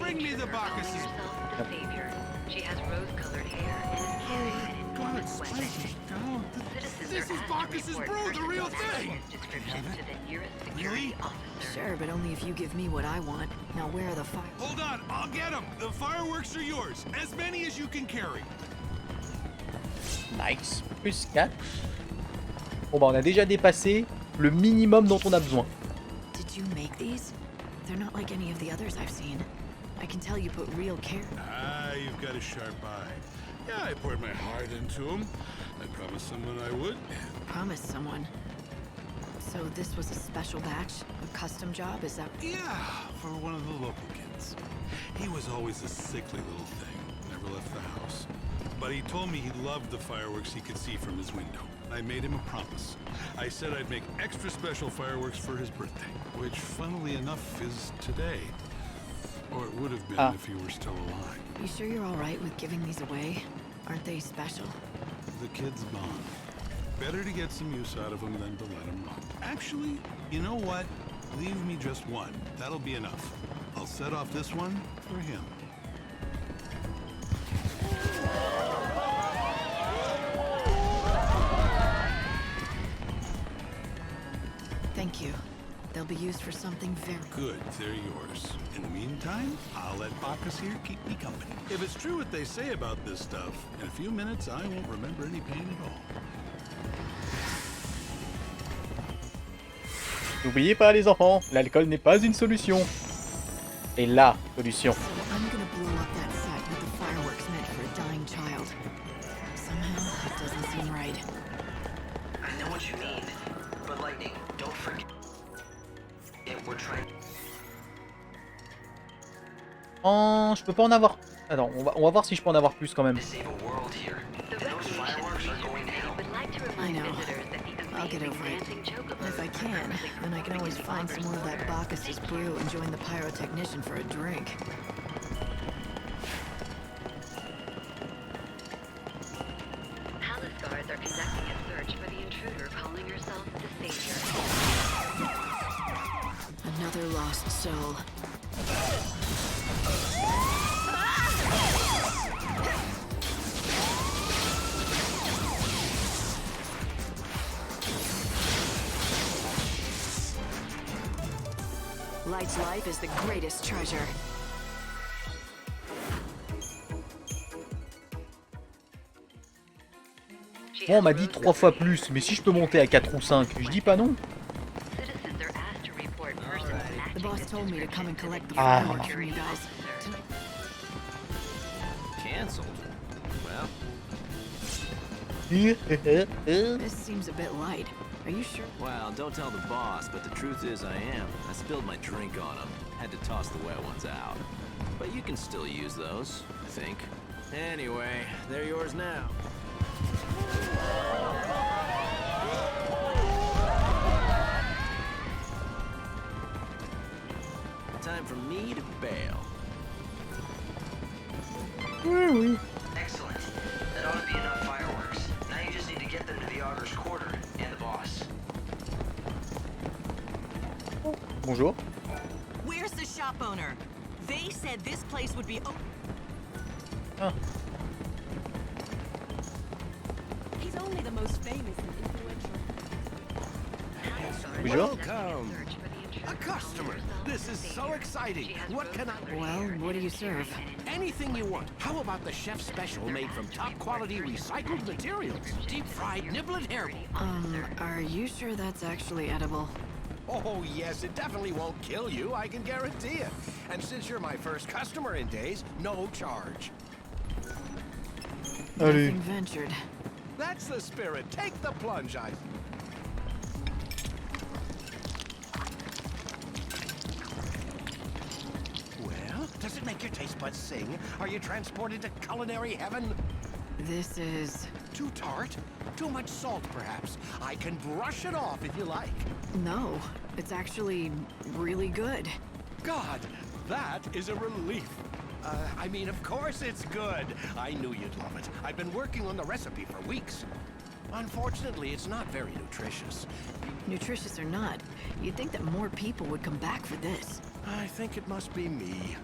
Bring me the Bacchus's... She has rose-colored hair and God, this is Bacchus's brew, the real thing! Really? Sure, but only if you give me what I want. Now where are the fire... Hold on, I'll get them! The fireworks are yours, as many as you can carry. Nice. Plus 4. Bon bah on a déjà dépassé le minimum dont on a besoin. Did you make these? They're not like any of the others I've seen. I can tell you put real care. Ah, you've got a sharp eye. Yeah, I poured my heart into them. I promised someone I would. Promised someone? So this was a special batch? A custom job, is that... Yeah, for one of the local kids. He was always a sickly little thing. Never left the house. But he told me he loved the fireworks he could see from his window. I made him a promise. I said I'd make extra special fireworks for his birthday, which funnily enough is today. Or it would have been if he were still alive. You sure you're alright with giving these away? Aren't they special? The kid's gone. Better to get some use out of them than to let him rot. Actually, you know what? Leave me just one. That'll be enough. I'll set off this one for him. Thank you. They'll be used for something very... Good, they're yours. In the meantime, I'll let Bacchus here keep me company. If it's true what they say about this stuff, in a few minutes I won't remember any pain at all. N'oubliez pas les enfants, l'alcool n'est pas une solution. C'est la solution. So I'm gonna blow up that site with the fireworks meant for a dying child. Somehow, it doesn't seem right. I know what you mean, but Lightning, don't forget. We're trying. Oh, je peux pas en avoir. Attends, on va voir si je peux en avoir plus quand même. I know. I'll get over it. If I can, then I can always find some more of that Bacchus's brew and join the pyrotechnician for a drink. Palace guards are conducting a search for the intruder calling herself the Savior. Another lost soul. Light's life is the greatest treasure. Bon, on m'a dit 3 fois plus, mais si je peux monter à 4 ou 5, je dis pas non. The boss told me to come and collect the Ah. fireworks from you guys. Cancelled? Well, This seems a bit light. Are you sure? well, don't tell the boss, but the truth is I am. I spilled my drink on him. Had to toss the wet ones out. But you can still use those, I think. Anyway, they're yours now. Time for me to bail. Excellent. That ought to be enough fireworks. Now you just need to get them to the Auger's quarter and the boss. Bonjour. Where's the shop owner? They said this place would be open. Ah. He's only the most famous and influential. Bonjour. Welcome. A customer. This is so exciting. What can I... Well, what do you serve? Anything you want. How about the chef's special made from top quality recycled materials? Deep fried niblet hairball. Are you sure that's actually edible? Oh, yes, it definitely won't kill you, I can guarantee it. And since you're my first customer in days, no charge. Allez. Nothing ventured. That's the spirit. Take the plunge, I... Well, does it make your taste buds sing? Are you transported to culinary heaven? This is... Too tart? Too much salt, perhaps? I can brush it off if you like. No, it's actually really good. God, that is a relief. I mean, of course it's good. I knew you'd love it. I've been working on the recipe for weeks. Unfortunately, it's not very nutritious. Nutritious or not, you'd think that more people would come back for this. I think it must be me.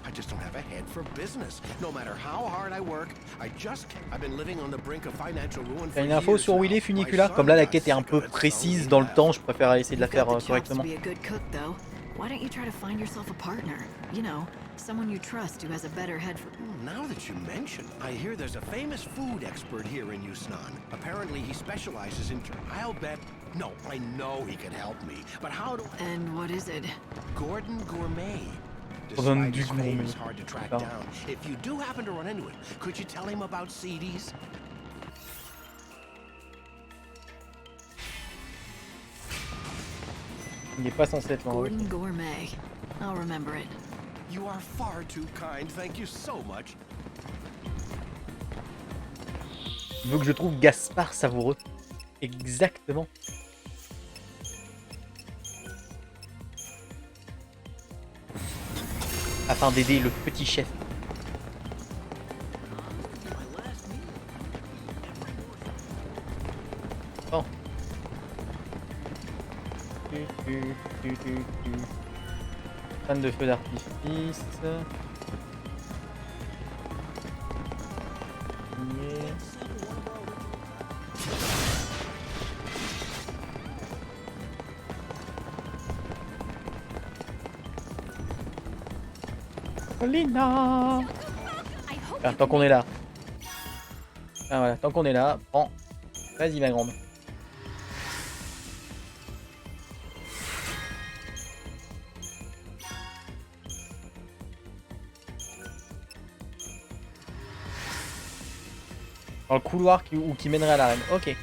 I just don't have a head for business. No matter how hard I work, I've been living on the brink of financial ruin for T'as une info sur où il est, Funicula? Comme là, la quête est un peu précise dans le temps, je préfère essayer de la faire correctement. Be a good cook, though. Why don't you try to find yourself a partner? You know, someone you trust who has a better head for... Now that you mention, I hear there's a famous food expert here in Yusnan. Apparently he specializes in... I'll bet... No, I know he can help me. But how do... And what is it? Gordon Gourmet. Gordon Despite his Gourmet. fame, he's hard to track down. If you do happen to run into him, could you tell him about CDs? Il n'est pas censé être loin. Gordon Gourmet. I'll remember it. You are far too kind. Thank you so much. Il veut que je trouve Gaspard savoureux. Exactement. Afin d'aider le petit chef. Oh. Fan de feu d'artifice. Lina. Ah, tant qu'on est là. Ah voilà, tant qu'on est là, prends. Vas-y ma grande. Dans le couloir qui mènerait à l'arène. Ok.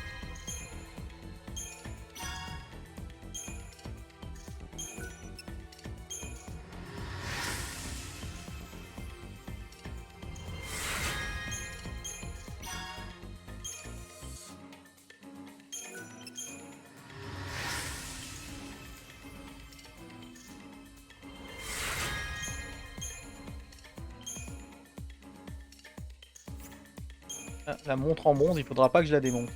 Ah, la montre en bronze, il faudra pas que je la démonte.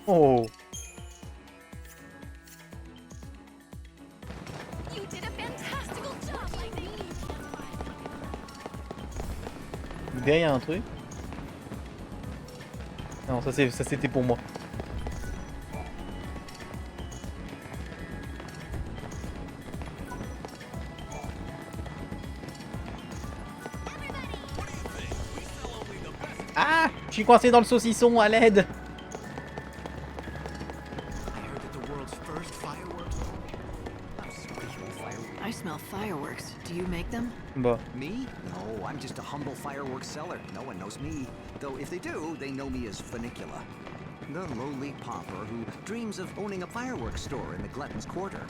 Oh. Derrière un truc. Non, ça c'était pour moi. Ah! Je suis coincé dans le saucisson, à l'aide! I smell fireworks. Do you make them? Bah. Me? No, I'm just a humble fireworks seller. No one knows me. Though if they do, they know me as Funicula, the lowly pauper who dreams of owning a fireworks store in the Glutton's Quarter.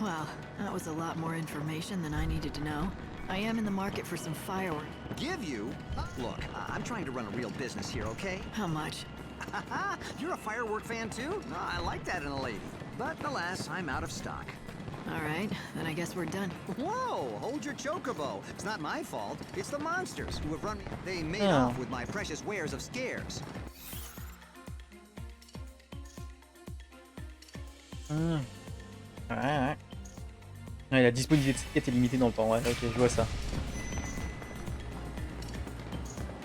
Well, that was a lot more information than I needed to know. I am in the market for some fireworks. Give you? Look, I'm trying to run a real business here, okay? How much? You're a firework fan too? I like that in a lady. But alas, I'm out of stock. Alright, then I guess we're done. Whoa! Hold your chocobo. It's not my fault. It's the monsters who have run me. They made off with my precious wares of scares. Ouais. Ouais, la disponibilité de cette quête est limitée dans le temps, ouais, ok, je vois ça.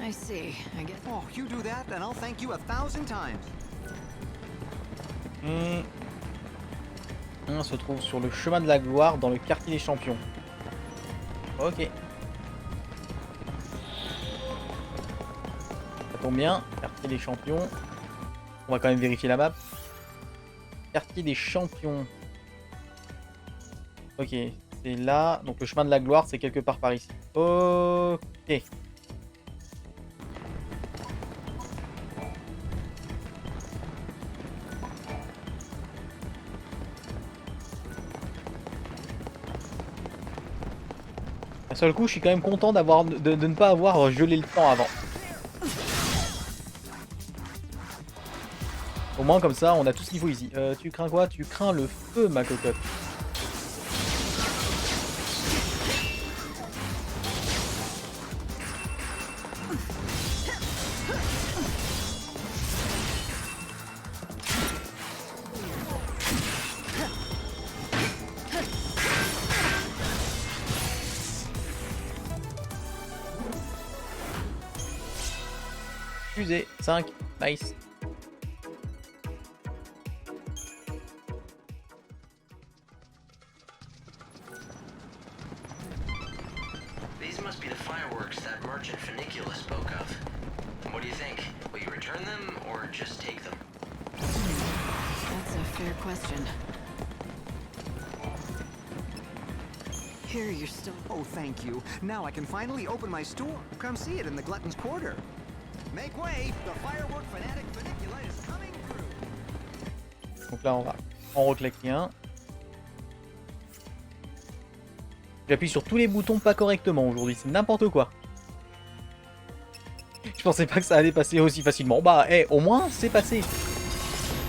I see, I guess. Oh, you do that, and I'll thank you 1,000 times. On se trouve sur le chemin de la gloire dans le quartier des champions. Ok. Ça tombe bien, quartier des champions. On va quand même vérifier la map. Quartier des champions. Ok, c'est là. Donc le chemin de la gloire, c'est quelque part par ici. Ok. D'un seul coup, je suis quand même content d'avoir de ne pas avoir gelé le temps avant. Au moins comme ça, on a tout ce qu'il faut ici. Tu crains quoi? Tu crains le feu, ma cocotte. Fusée, 5, nice. These must be the fireworks that merchant Funicula spoke of. What do you think? Will you return them or just take them? That's a fair question. Here, you're still. Oh, thank you. Now I can finally open my store. Come see it in the Glutton's Quarter. Make way! The firework fanatic Funicula is coming through. Donc là, on va en recliquer un. J'appuie sur tous les boutons pas correctement aujourd'hui, c'est n'importe quoi. Je pensais pas que ça allait passer aussi facilement. Bah, au moins, c'est passé.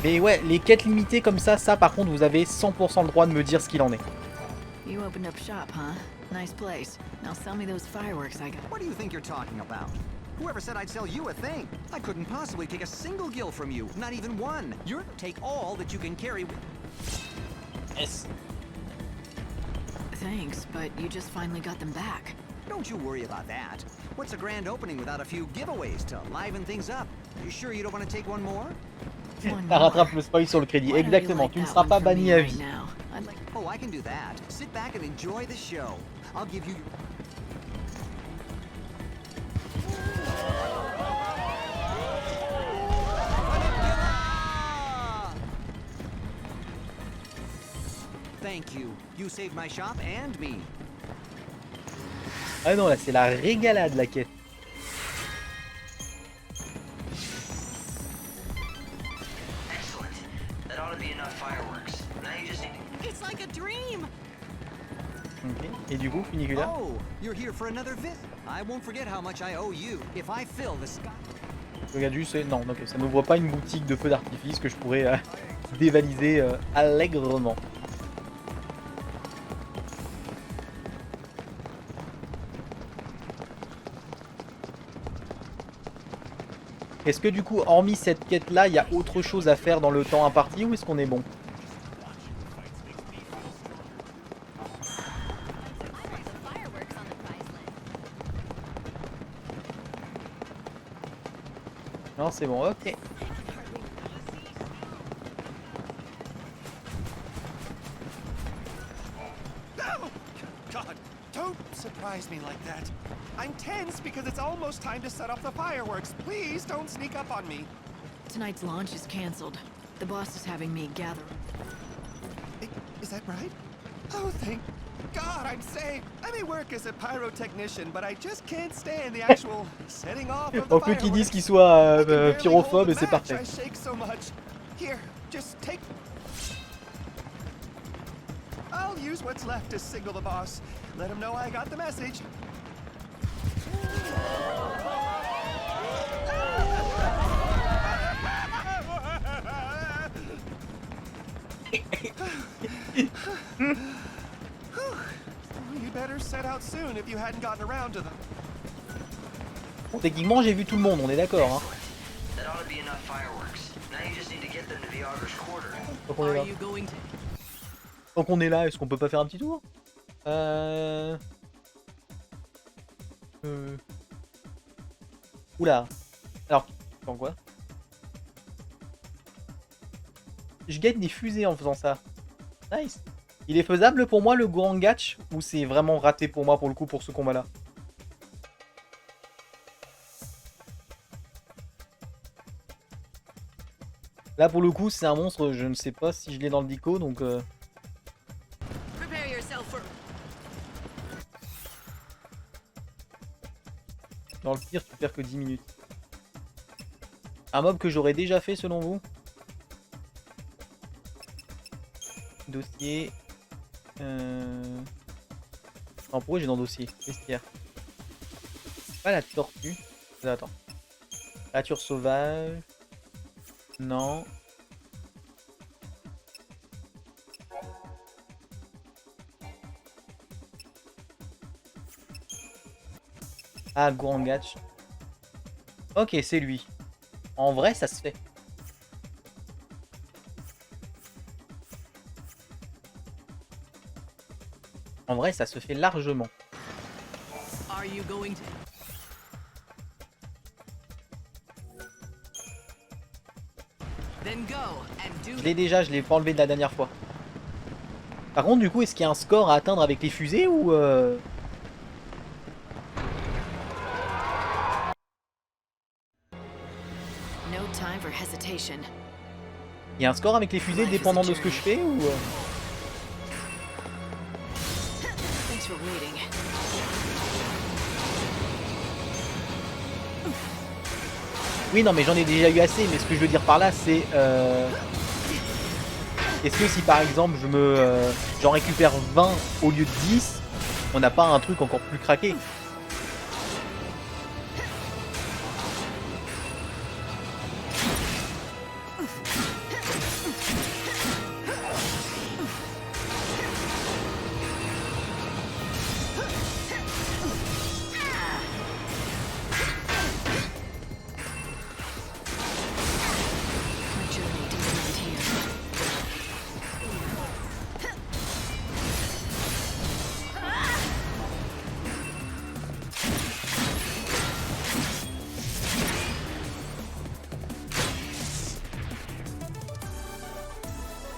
Mais ouais, les quêtes limitées comme ça, par contre, vous avez 100% le droit de me dire ce qu'il en est. You opened up shop, huh? Nice place. Now sell me those fireworks I got. What do you think you're talking about? Whoever said I'd sell you a thing? I couldn't possibly take a single gill from you, not even one. You're take all that you can carry with. Yes. Thanks, but you just finally got them back. Don't you worry about that. What's a grand opening without a few giveaways to liven things up? You sure you don't want to take one more? Ça rattrape le spoil sur le crédit. Exactement, tu ne seras pas banni à vie. Oh, I can do that. Sit back and enjoy the show. I'll give you. Thank you. You saved my shop and me. Ah non, là c'est la régalade la quête. Excellent. That ought to be enough fireworks. Now you just need to... It's like a dream. Ok. Et du coup, Funicula. Oh, you're here for another visit. I won't forget how much I owe you if I fill the sky. Je regarde juste, non, ok, ça n'ouvre pas une boutique de feux d'artifice que je pourrais dévaliser allègrement. Est-ce que du coup, hormis cette quête-là, il y a autre chose à faire dans le temps imparti ou est-ce qu'on est bon? Non, c'est bon, ok. God, don't surprise me like that. I'm tense because it's almost time to set off the fireworks. Please don't sneak up on me. Tonight's launch is cancelled. The boss is having me gather. Is that right? Oh, thank God I'm safe. I may work as a pyrotechnician, but I just can't stand the actual setting off of the On peut qu'ils disent qu'ils soient pyrophobes et c'est parfait. I shake so much. Here, just take. I'll use what's left to signal the boss. Let him know I got the message. You better set out soon if you hadn't gotten around to them. Bon, techniquement, j'ai vu tout le monde, on est d'accord, hein. Donc on est là. Donc on est là, est-ce qu'on peut pas faire un petit tour? Oula. Alors, dans quoi? Je gagne des fusées en faisant ça. Nice. Il est faisable pour moi le grand gatch ou c'est vraiment raté pour moi pour le coup pour ce combat là? Là pour le coup c'est un monstre, je ne sais pas si je l'ai dans le dico donc dans le pire tu perds que 10 minutes. Un mob que j'aurais déjà fait selon vous? Dossier. Non, pourquoi j'ai dans dossier? Vestiaire. Pas la tortue. Attends. Créature sauvage. Non. Ah, Grand Gatch. Ok, c'est lui. En vrai, ça se fait. En vrai, ça se fait largement. Je l'ai déjà, je l'ai pas enlevé de la dernière fois. Par contre, du coup, est-ce qu'il y a un score à atteindre avec les fusées ou il y a un score avec les fusées dépendant de ce que je fais ou Oui, non, mais j'en ai déjà eu assez, mais ce que je veux dire par là, c'est... Est-ce que si, par exemple, j'en récupère 20 au lieu de 10, on n'a pas un truc encore plus craqué?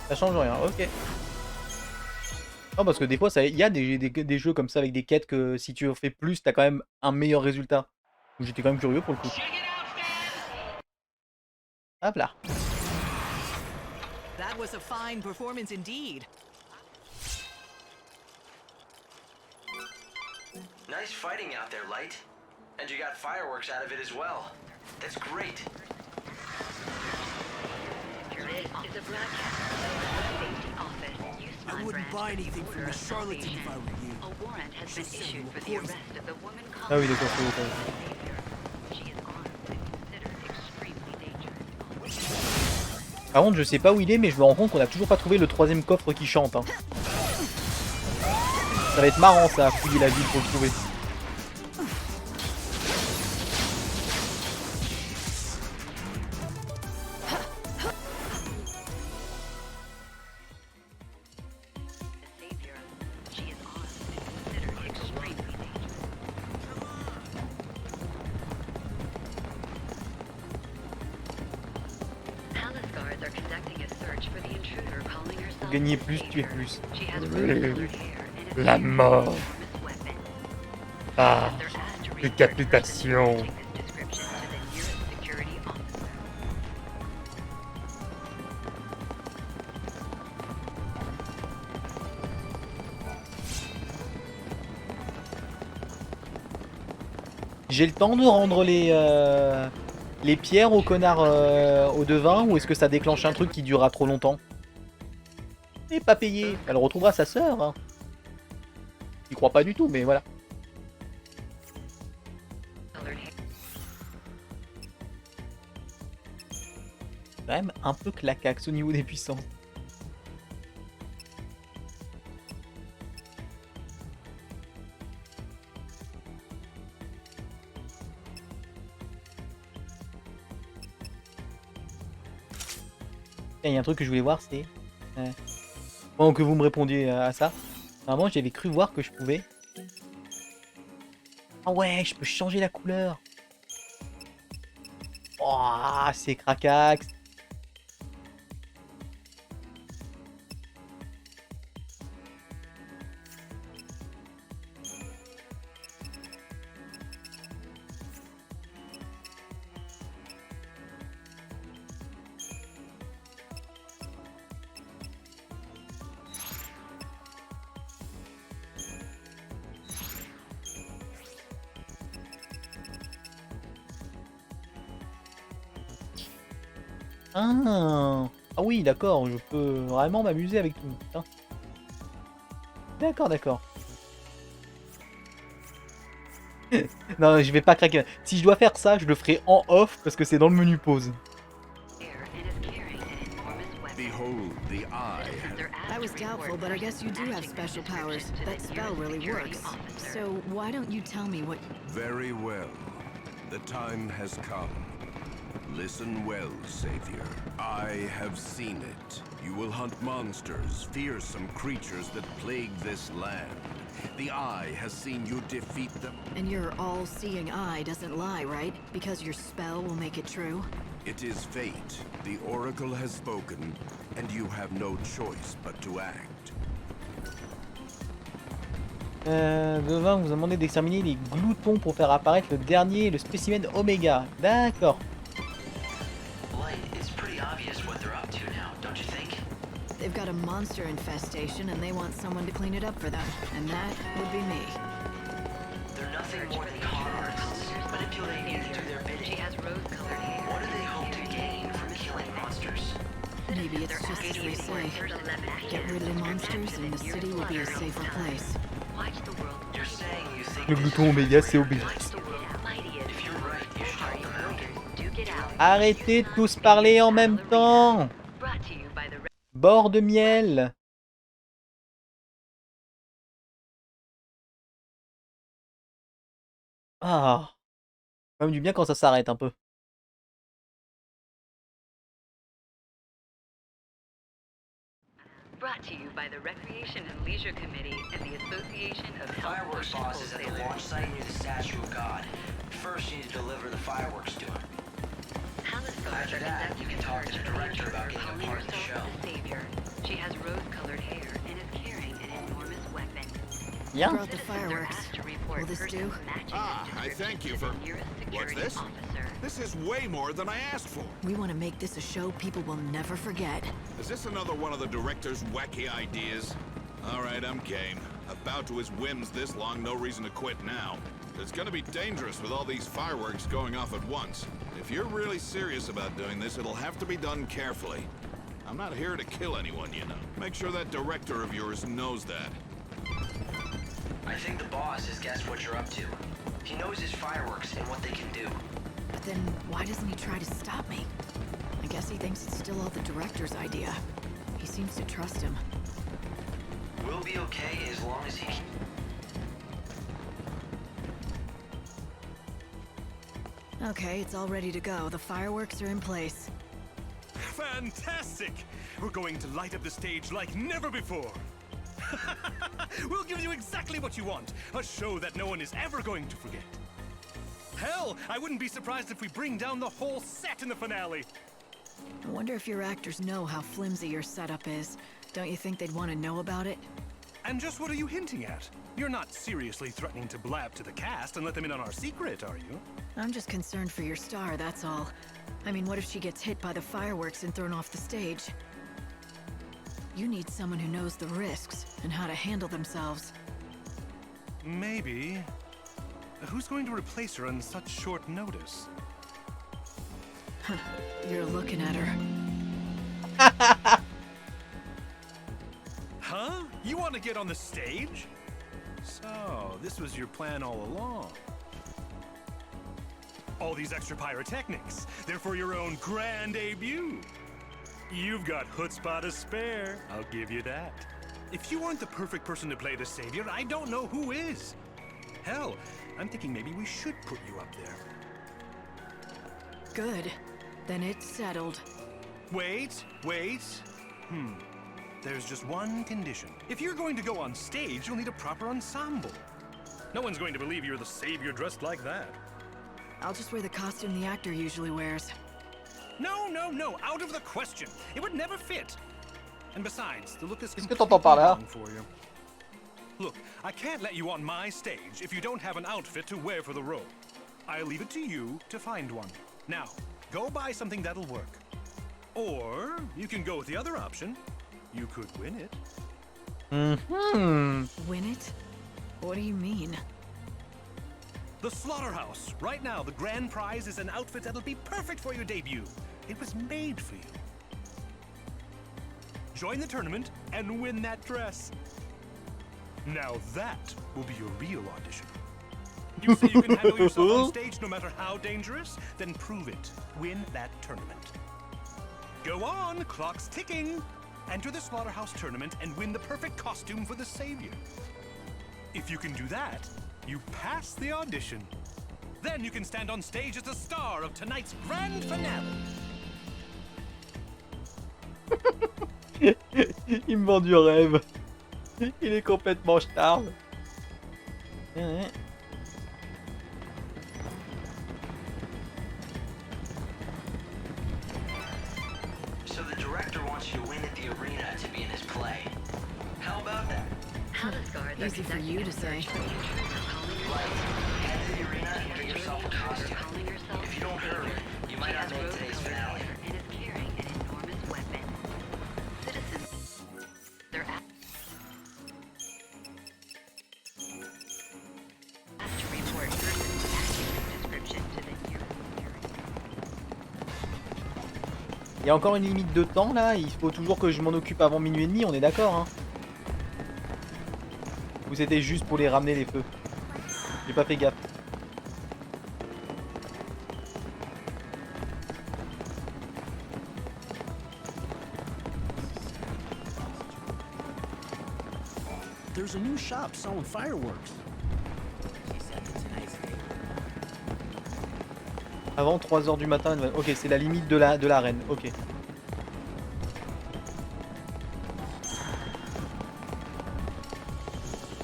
Ça change rien, ok. Non, parce que des fois, il y a des jeux comme ça avec des quêtes que si tu en fais plus, t'as quand même un meilleur résultat. J'étais quand même curieux pour le coup. Hop là. That was a fine performance indeed. Nice fighting out there, Light. And you got fireworks out of it as well. That's great. This is a broadcast safety office. I wouldn't buy anything from the charlatan if I were you. A warrant has been issued for the arrest of the woman Ah oui, d'accord, She is armed and considered extremely dangerous. Par contre, je sais pas où il est, mais je me rends compte qu'on a toujours pas trouvé le troisième coffre qui chante. Hein. Ça va être marrant ça, fouiller la ville pour le trouver. Gagner plus, tuer plus. La mort. Ah, décapitation. J'ai le temps de rendre les pierres au connard au devin, ou est-ce que ça déclenche un truc qui durera trop longtemps? Et pas payé. Elle retrouvera sa sœur. Hein. J'y crois pas du tout, mais voilà. Quand même un peu claquax au niveau des puissances. Il y a un truc que je voulais voir, c'est... Pendant que vous me répondiez à ça, normalement j'avais cru voir que je pouvais... Ah ouais, je peux changer la couleur. Oh, c'est cracax. Ah oui, d'accord, je peux vraiment m'amuser avec tout. Putain. D'accord, d'accord. Non, je vais pas craquer. Si je dois faire ça, je le ferai en off parce que c'est dans le menu pause. I was doubtful, but I guess you do have special powers. That spell really works. So why don't you tell me what... Very well. The time has come. Listen well, Savior. I have seen it. You will hunt monsters, fearsome creatures that plague this land. The Eye has seen you defeat them. And your all-seeing eye doesn't lie, right? Because your spell will make it true? It is fate. The Oracle has spoken, and you have no choice but to act. Devin vous a demandé d'exterminer les gloutons pour faire apparaître le dernier, le spécimen Oméga. D'accord. They've got a monster infestation and they want someone to clean it up for them. And that would be me. They're nothing more than con artists, manipulating you to their bidding. What do they hope to gain from killing monsters? Maybe it's just as they say. Get rid of the monsters and the city will be a safer place. You're saying you think Le glouton Oméga, c'est Obélix. Arrêtez de tous parler en même temps. Bord de miel. Ah, quand même du bien quand ça s'arrête un peu. Brought to you by the Recreation and Leisure Committee and the Association of Fireworks boss is at the launch site near the Statue of God. First, you need to deliver the fireworks to him. After that, you can talk to the director about getting a part of the show. She has rose-colored hair and is carrying an enormous weapon. Yeah. Brought the fireworks. Will this do? Ah, I thank you for... What's this? This is way more than I asked for. We want to make this a show people will never forget. Is this another one of the director's wacky ideas? All right, I'm game. I've bowed to his whims this long, no reason to quit now. It's gonna be dangerous with all these fireworks going off at once. If you're really serious about doing this, it'll have to be done carefully. I'm not here to kill anyone, you know. Make sure that director of yours knows that. I think the boss has guessed what you're up to. He knows his fireworks and what they can do. But then why doesn't he try to stop me? I guess he thinks it's still all the director's idea. He seems to trust him. We'll be okay as long as he... Okay, it's all ready to go. The fireworks are in place. Fantastic! We're going to light up the stage like never before. We'll give you exactly what you want. A show that no one is ever going to forget. Hell, I wouldn't be surprised if we bring down the whole set in the finale. I wonder if your actors know how flimsy your setup is. Don't you think they'd want to know about it? And just what are you hinting at? You're not seriously threatening to blab to the cast and let them in on our secret, are you? I'm just concerned for your star, that's all. I mean, what if she gets hit by the fireworks and thrown off the stage? You need someone who knows the risks and how to handle themselves. Maybe. Who's going to replace her on such short notice? You're looking at her. Huh? You want to get on the stage? So, this was your plan all along. All these extra pyrotechnics, they're for your own grand debut. You've got chutzpah to spare, I'll give you that. If you aren't the perfect person to play the savior, I don't know who is. Hell, I'm thinking maybe we should put you up there. Good. Then it's settled. Wait. There's just one condition. If you're going to go on stage, you'll need a proper ensemble. No one's going to believe you're the savior dressed like that. I'll just wear the costume the actor usually wears. No, out of the question. It would never fit. And besides, the look is Qu'est-ce que t'entends par là? wrong for you. Look, I can't let you on my stage if you don't have an outfit to wear for the role. I'll leave it to you to find one. Now, go buy something that'll work. Or you can go with the other option. You could win it. Win it? What do you mean? The Slaughterhouse. Right now, the grand prize is an outfit that'll be perfect for your debut. It was made for you. Join the tournament and win that dress. Now that will be your real audition. You say you can handle yourself on stage no matter how dangerous? Then prove it. Win that tournament. Go on, clock's ticking. Enter the Slaughterhouse tournament and win the perfect costume for the savior. If you can do that, you pass the audition. Then you can stand on stage as the star of tonight's grand finale. Il me vend du rêve. Il est complètement starve. So the director wants you to win at the arena to be in his play. How about that? Easy for you to say. Like, head to the arena and get yourself a costume. If you don't hurry, you might not make today's finale. And is carrying an enormous weapon. Citizens, they're asked to report persons accurate description to the nearest Il y a encore une limite de temps là, il faut toujours que je m'en occupe avant minuit et demi, on est d'accord hein? Ou c'était juste pour les ramener les feux? J'ai pas fait gaffe. There's a new shop selling fireworks. Avant 3h du matin, ok c'est la limite de l'arène, ok.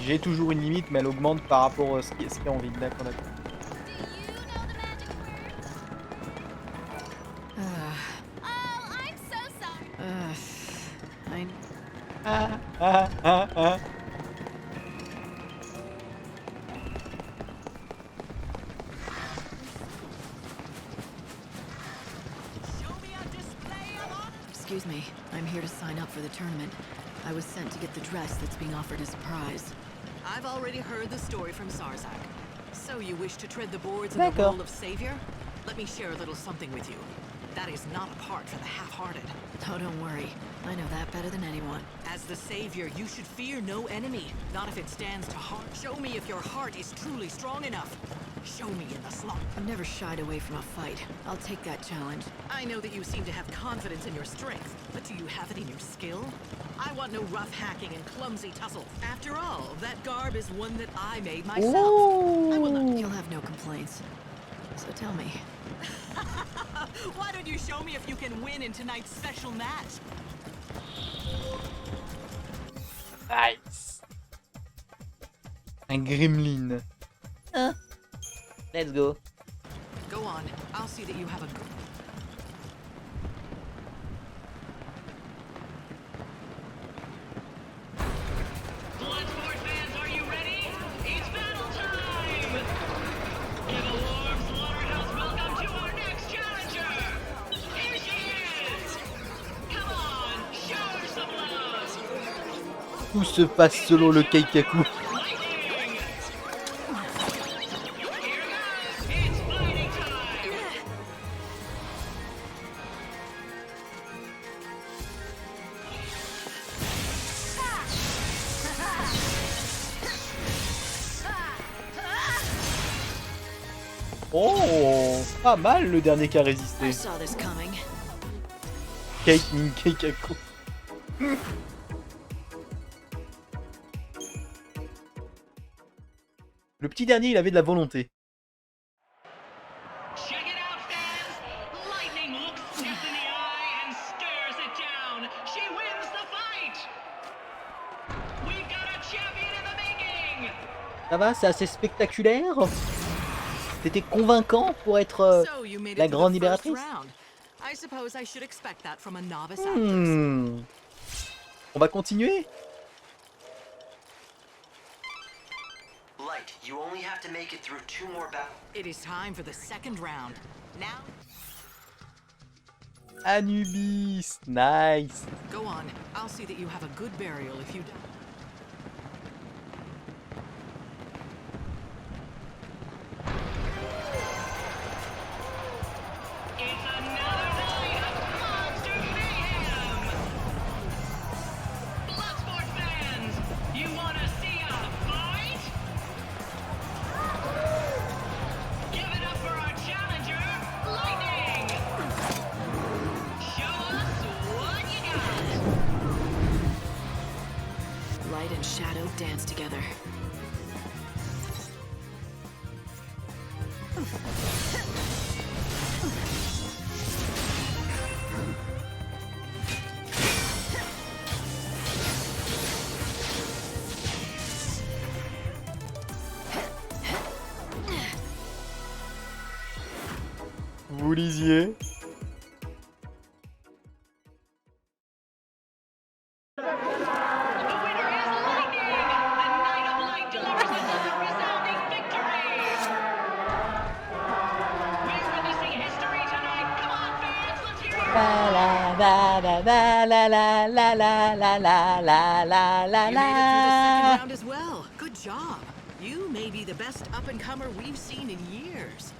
J'ai toujours une limite mais elle augmente par rapport à ce qui est en ville, d'accord. Excuse me, I'm here to sign up for the tournament. I was sent to get the dress that's being offered as a prize. I've already heard the story from Sarzak. So you wish to tread the boards in the role of savior? Let me share a little something with you. That is not a part for the half-hearted. Oh, don't worry. I know that better than anyone. As the savior, you should fear no enemy. Not if it stands to harm. Show me if your heart is truly strong enough. Show me in the slaughter. I've never shied away from a fight. I'll take that challenge. I know that you seem to have confidence in your strength, but do you have it in your skill? I want no rough hacking and clumsy tussles. After all, that garb is one that I made myself. I will not. You'll have no complaints. So tell me. Why don't you show me if you can win in tonight's special match? Nice. Un gremlin. Let's go. Go on. I'll see that you have a Tout se passe selon le Keikaku. Oh, pas mal le dernier qui a résisté. Keikaku. Le petit dernier, il avait de la volonté. Ça va, c'est assez spectaculaire. C'était convaincant pour être la grande libératrice. On va continuer. Light, you only have to make it through 2 more battles. It is time for the second round. Now. Anubis, nice. Go on. I'll see that you have a good burial if you don't. Dance together. Vous lisiez? You made it through the second round as well. Good job. You may be the best up-and-comer we've seen in years.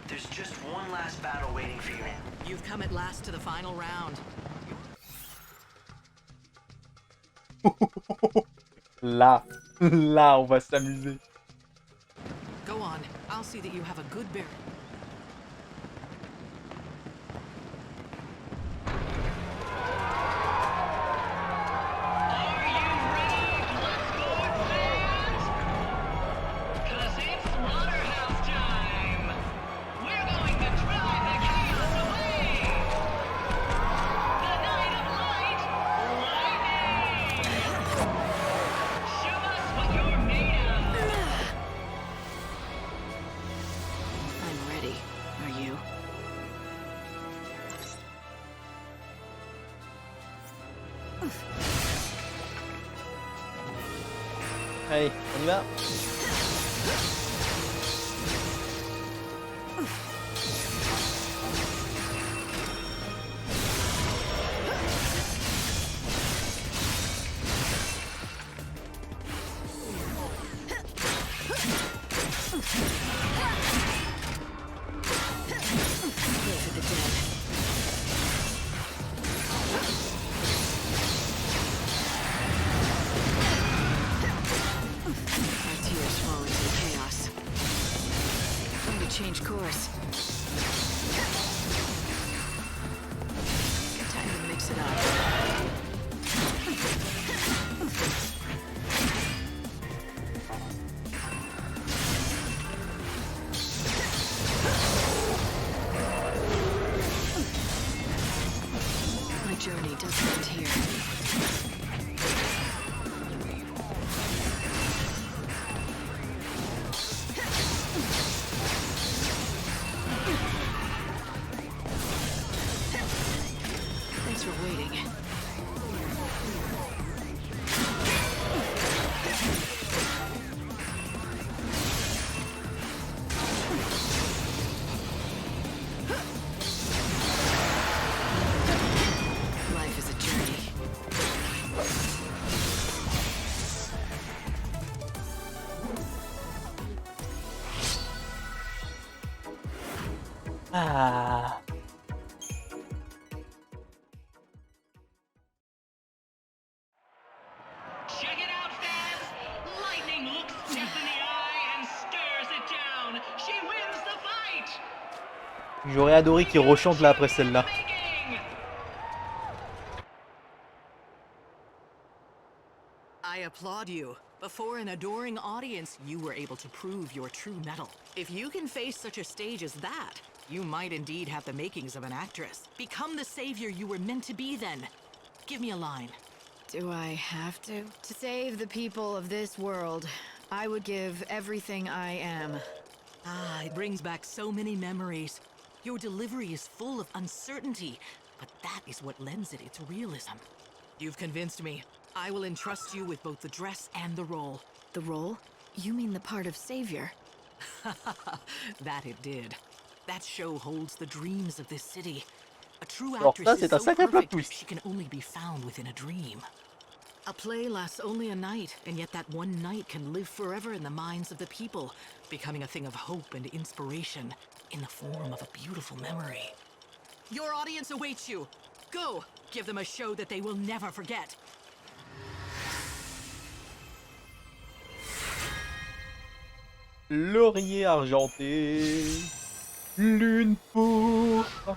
There's just one last battle waiting for you. You've come at last to the final round. Là, on va s'amuser. Go on. I'll see that you have a good burial. Allez, on y va. Change course. Time to mix it up. My journey doesn't end here. Ah. J'aurais adoré qu'il rechante là après celle-là. I applaud you. Before an adoring audience, you were able to prove your true mettle. If you can face such a stage as that, you might indeed have the makings of an actress. Become the savior you were meant to be then. Give me a line. Do I have to? To save the people of this world, I would give everything I am. Ah, it brings back so many memories. Your delivery is full of uncertainty, but that is what lends it its realism. You've convinced me. I will entrust you with both the dress and the role. The role? You mean the part of savior? That it did. That show holds the dreams of this city. A true Alors ça, actress c'est is un so sacré plot perfect, twist. she can only be found within a dream. A play lasts only a night, and yet that one night can live forever in the minds of the people, becoming a thing of hope and inspiration in the form of a beautiful memory. Your audience awaits you. Go, give them a show that they will never forget. Laurier argenté, lune pourpre.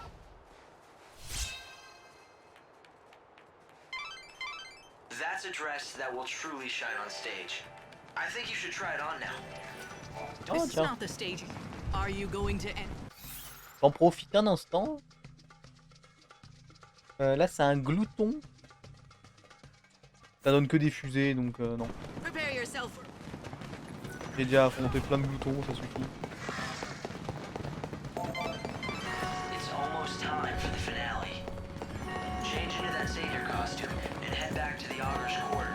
That's a dress that will truly shine on stage. I think you should try it on now. This is not the stage. Are you going to end? J'en profite un instant. Là, c'est un glouton. Ça donne que des fusées, donc non. Prepare yourself. J'ai déjà affronté plein de gloutons, ça suffit. It's almost time for the finale. Change into that savior costume and head back to the Augur's quarter.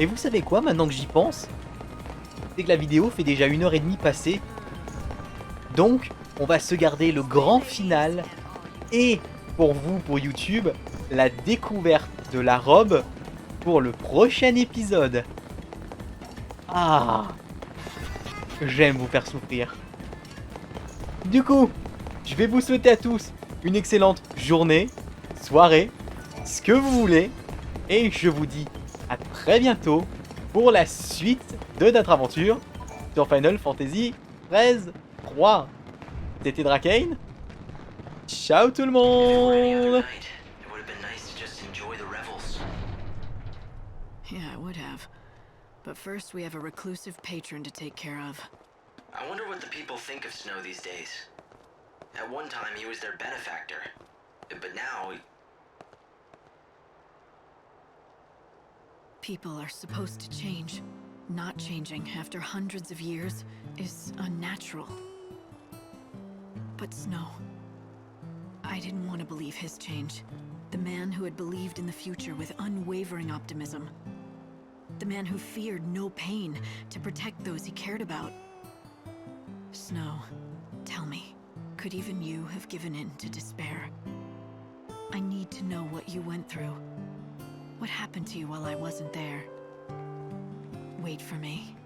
Et vous savez quoi, maintenant que j'y pense, c'est que la vidéo fait déjà 1h30 passée. Donc, on va se garder le grand final. Et pour vous, pour YouTube, la découverte de la robe pour le prochain épisode. Ah, j'aime vous faire souffrir. Du coup, je vais vous souhaiter à tous une excellente journée, soirée, ce que vous voulez. Et je vous dis à très bientôt pour la suite de notre aventure sur Final Fantasy XIII 3. C'était Drakane. Ciao tout le monde. Yeah, I would have. But first we have a reclusive patron to take care of. I wonder what the people think of Snow these days. At one time he was their benefactor, but now People are supposed to change. Not changing after hundreds of years is unnatural. But Snow, I didn't want to believe his change. The man who had believed in the future with unwavering optimism. The man who feared no pain to protect those he cared about. Snow, tell me, could even you have given in to despair? I need to know what you went through. What happened to you while I wasn't there? Wait for me.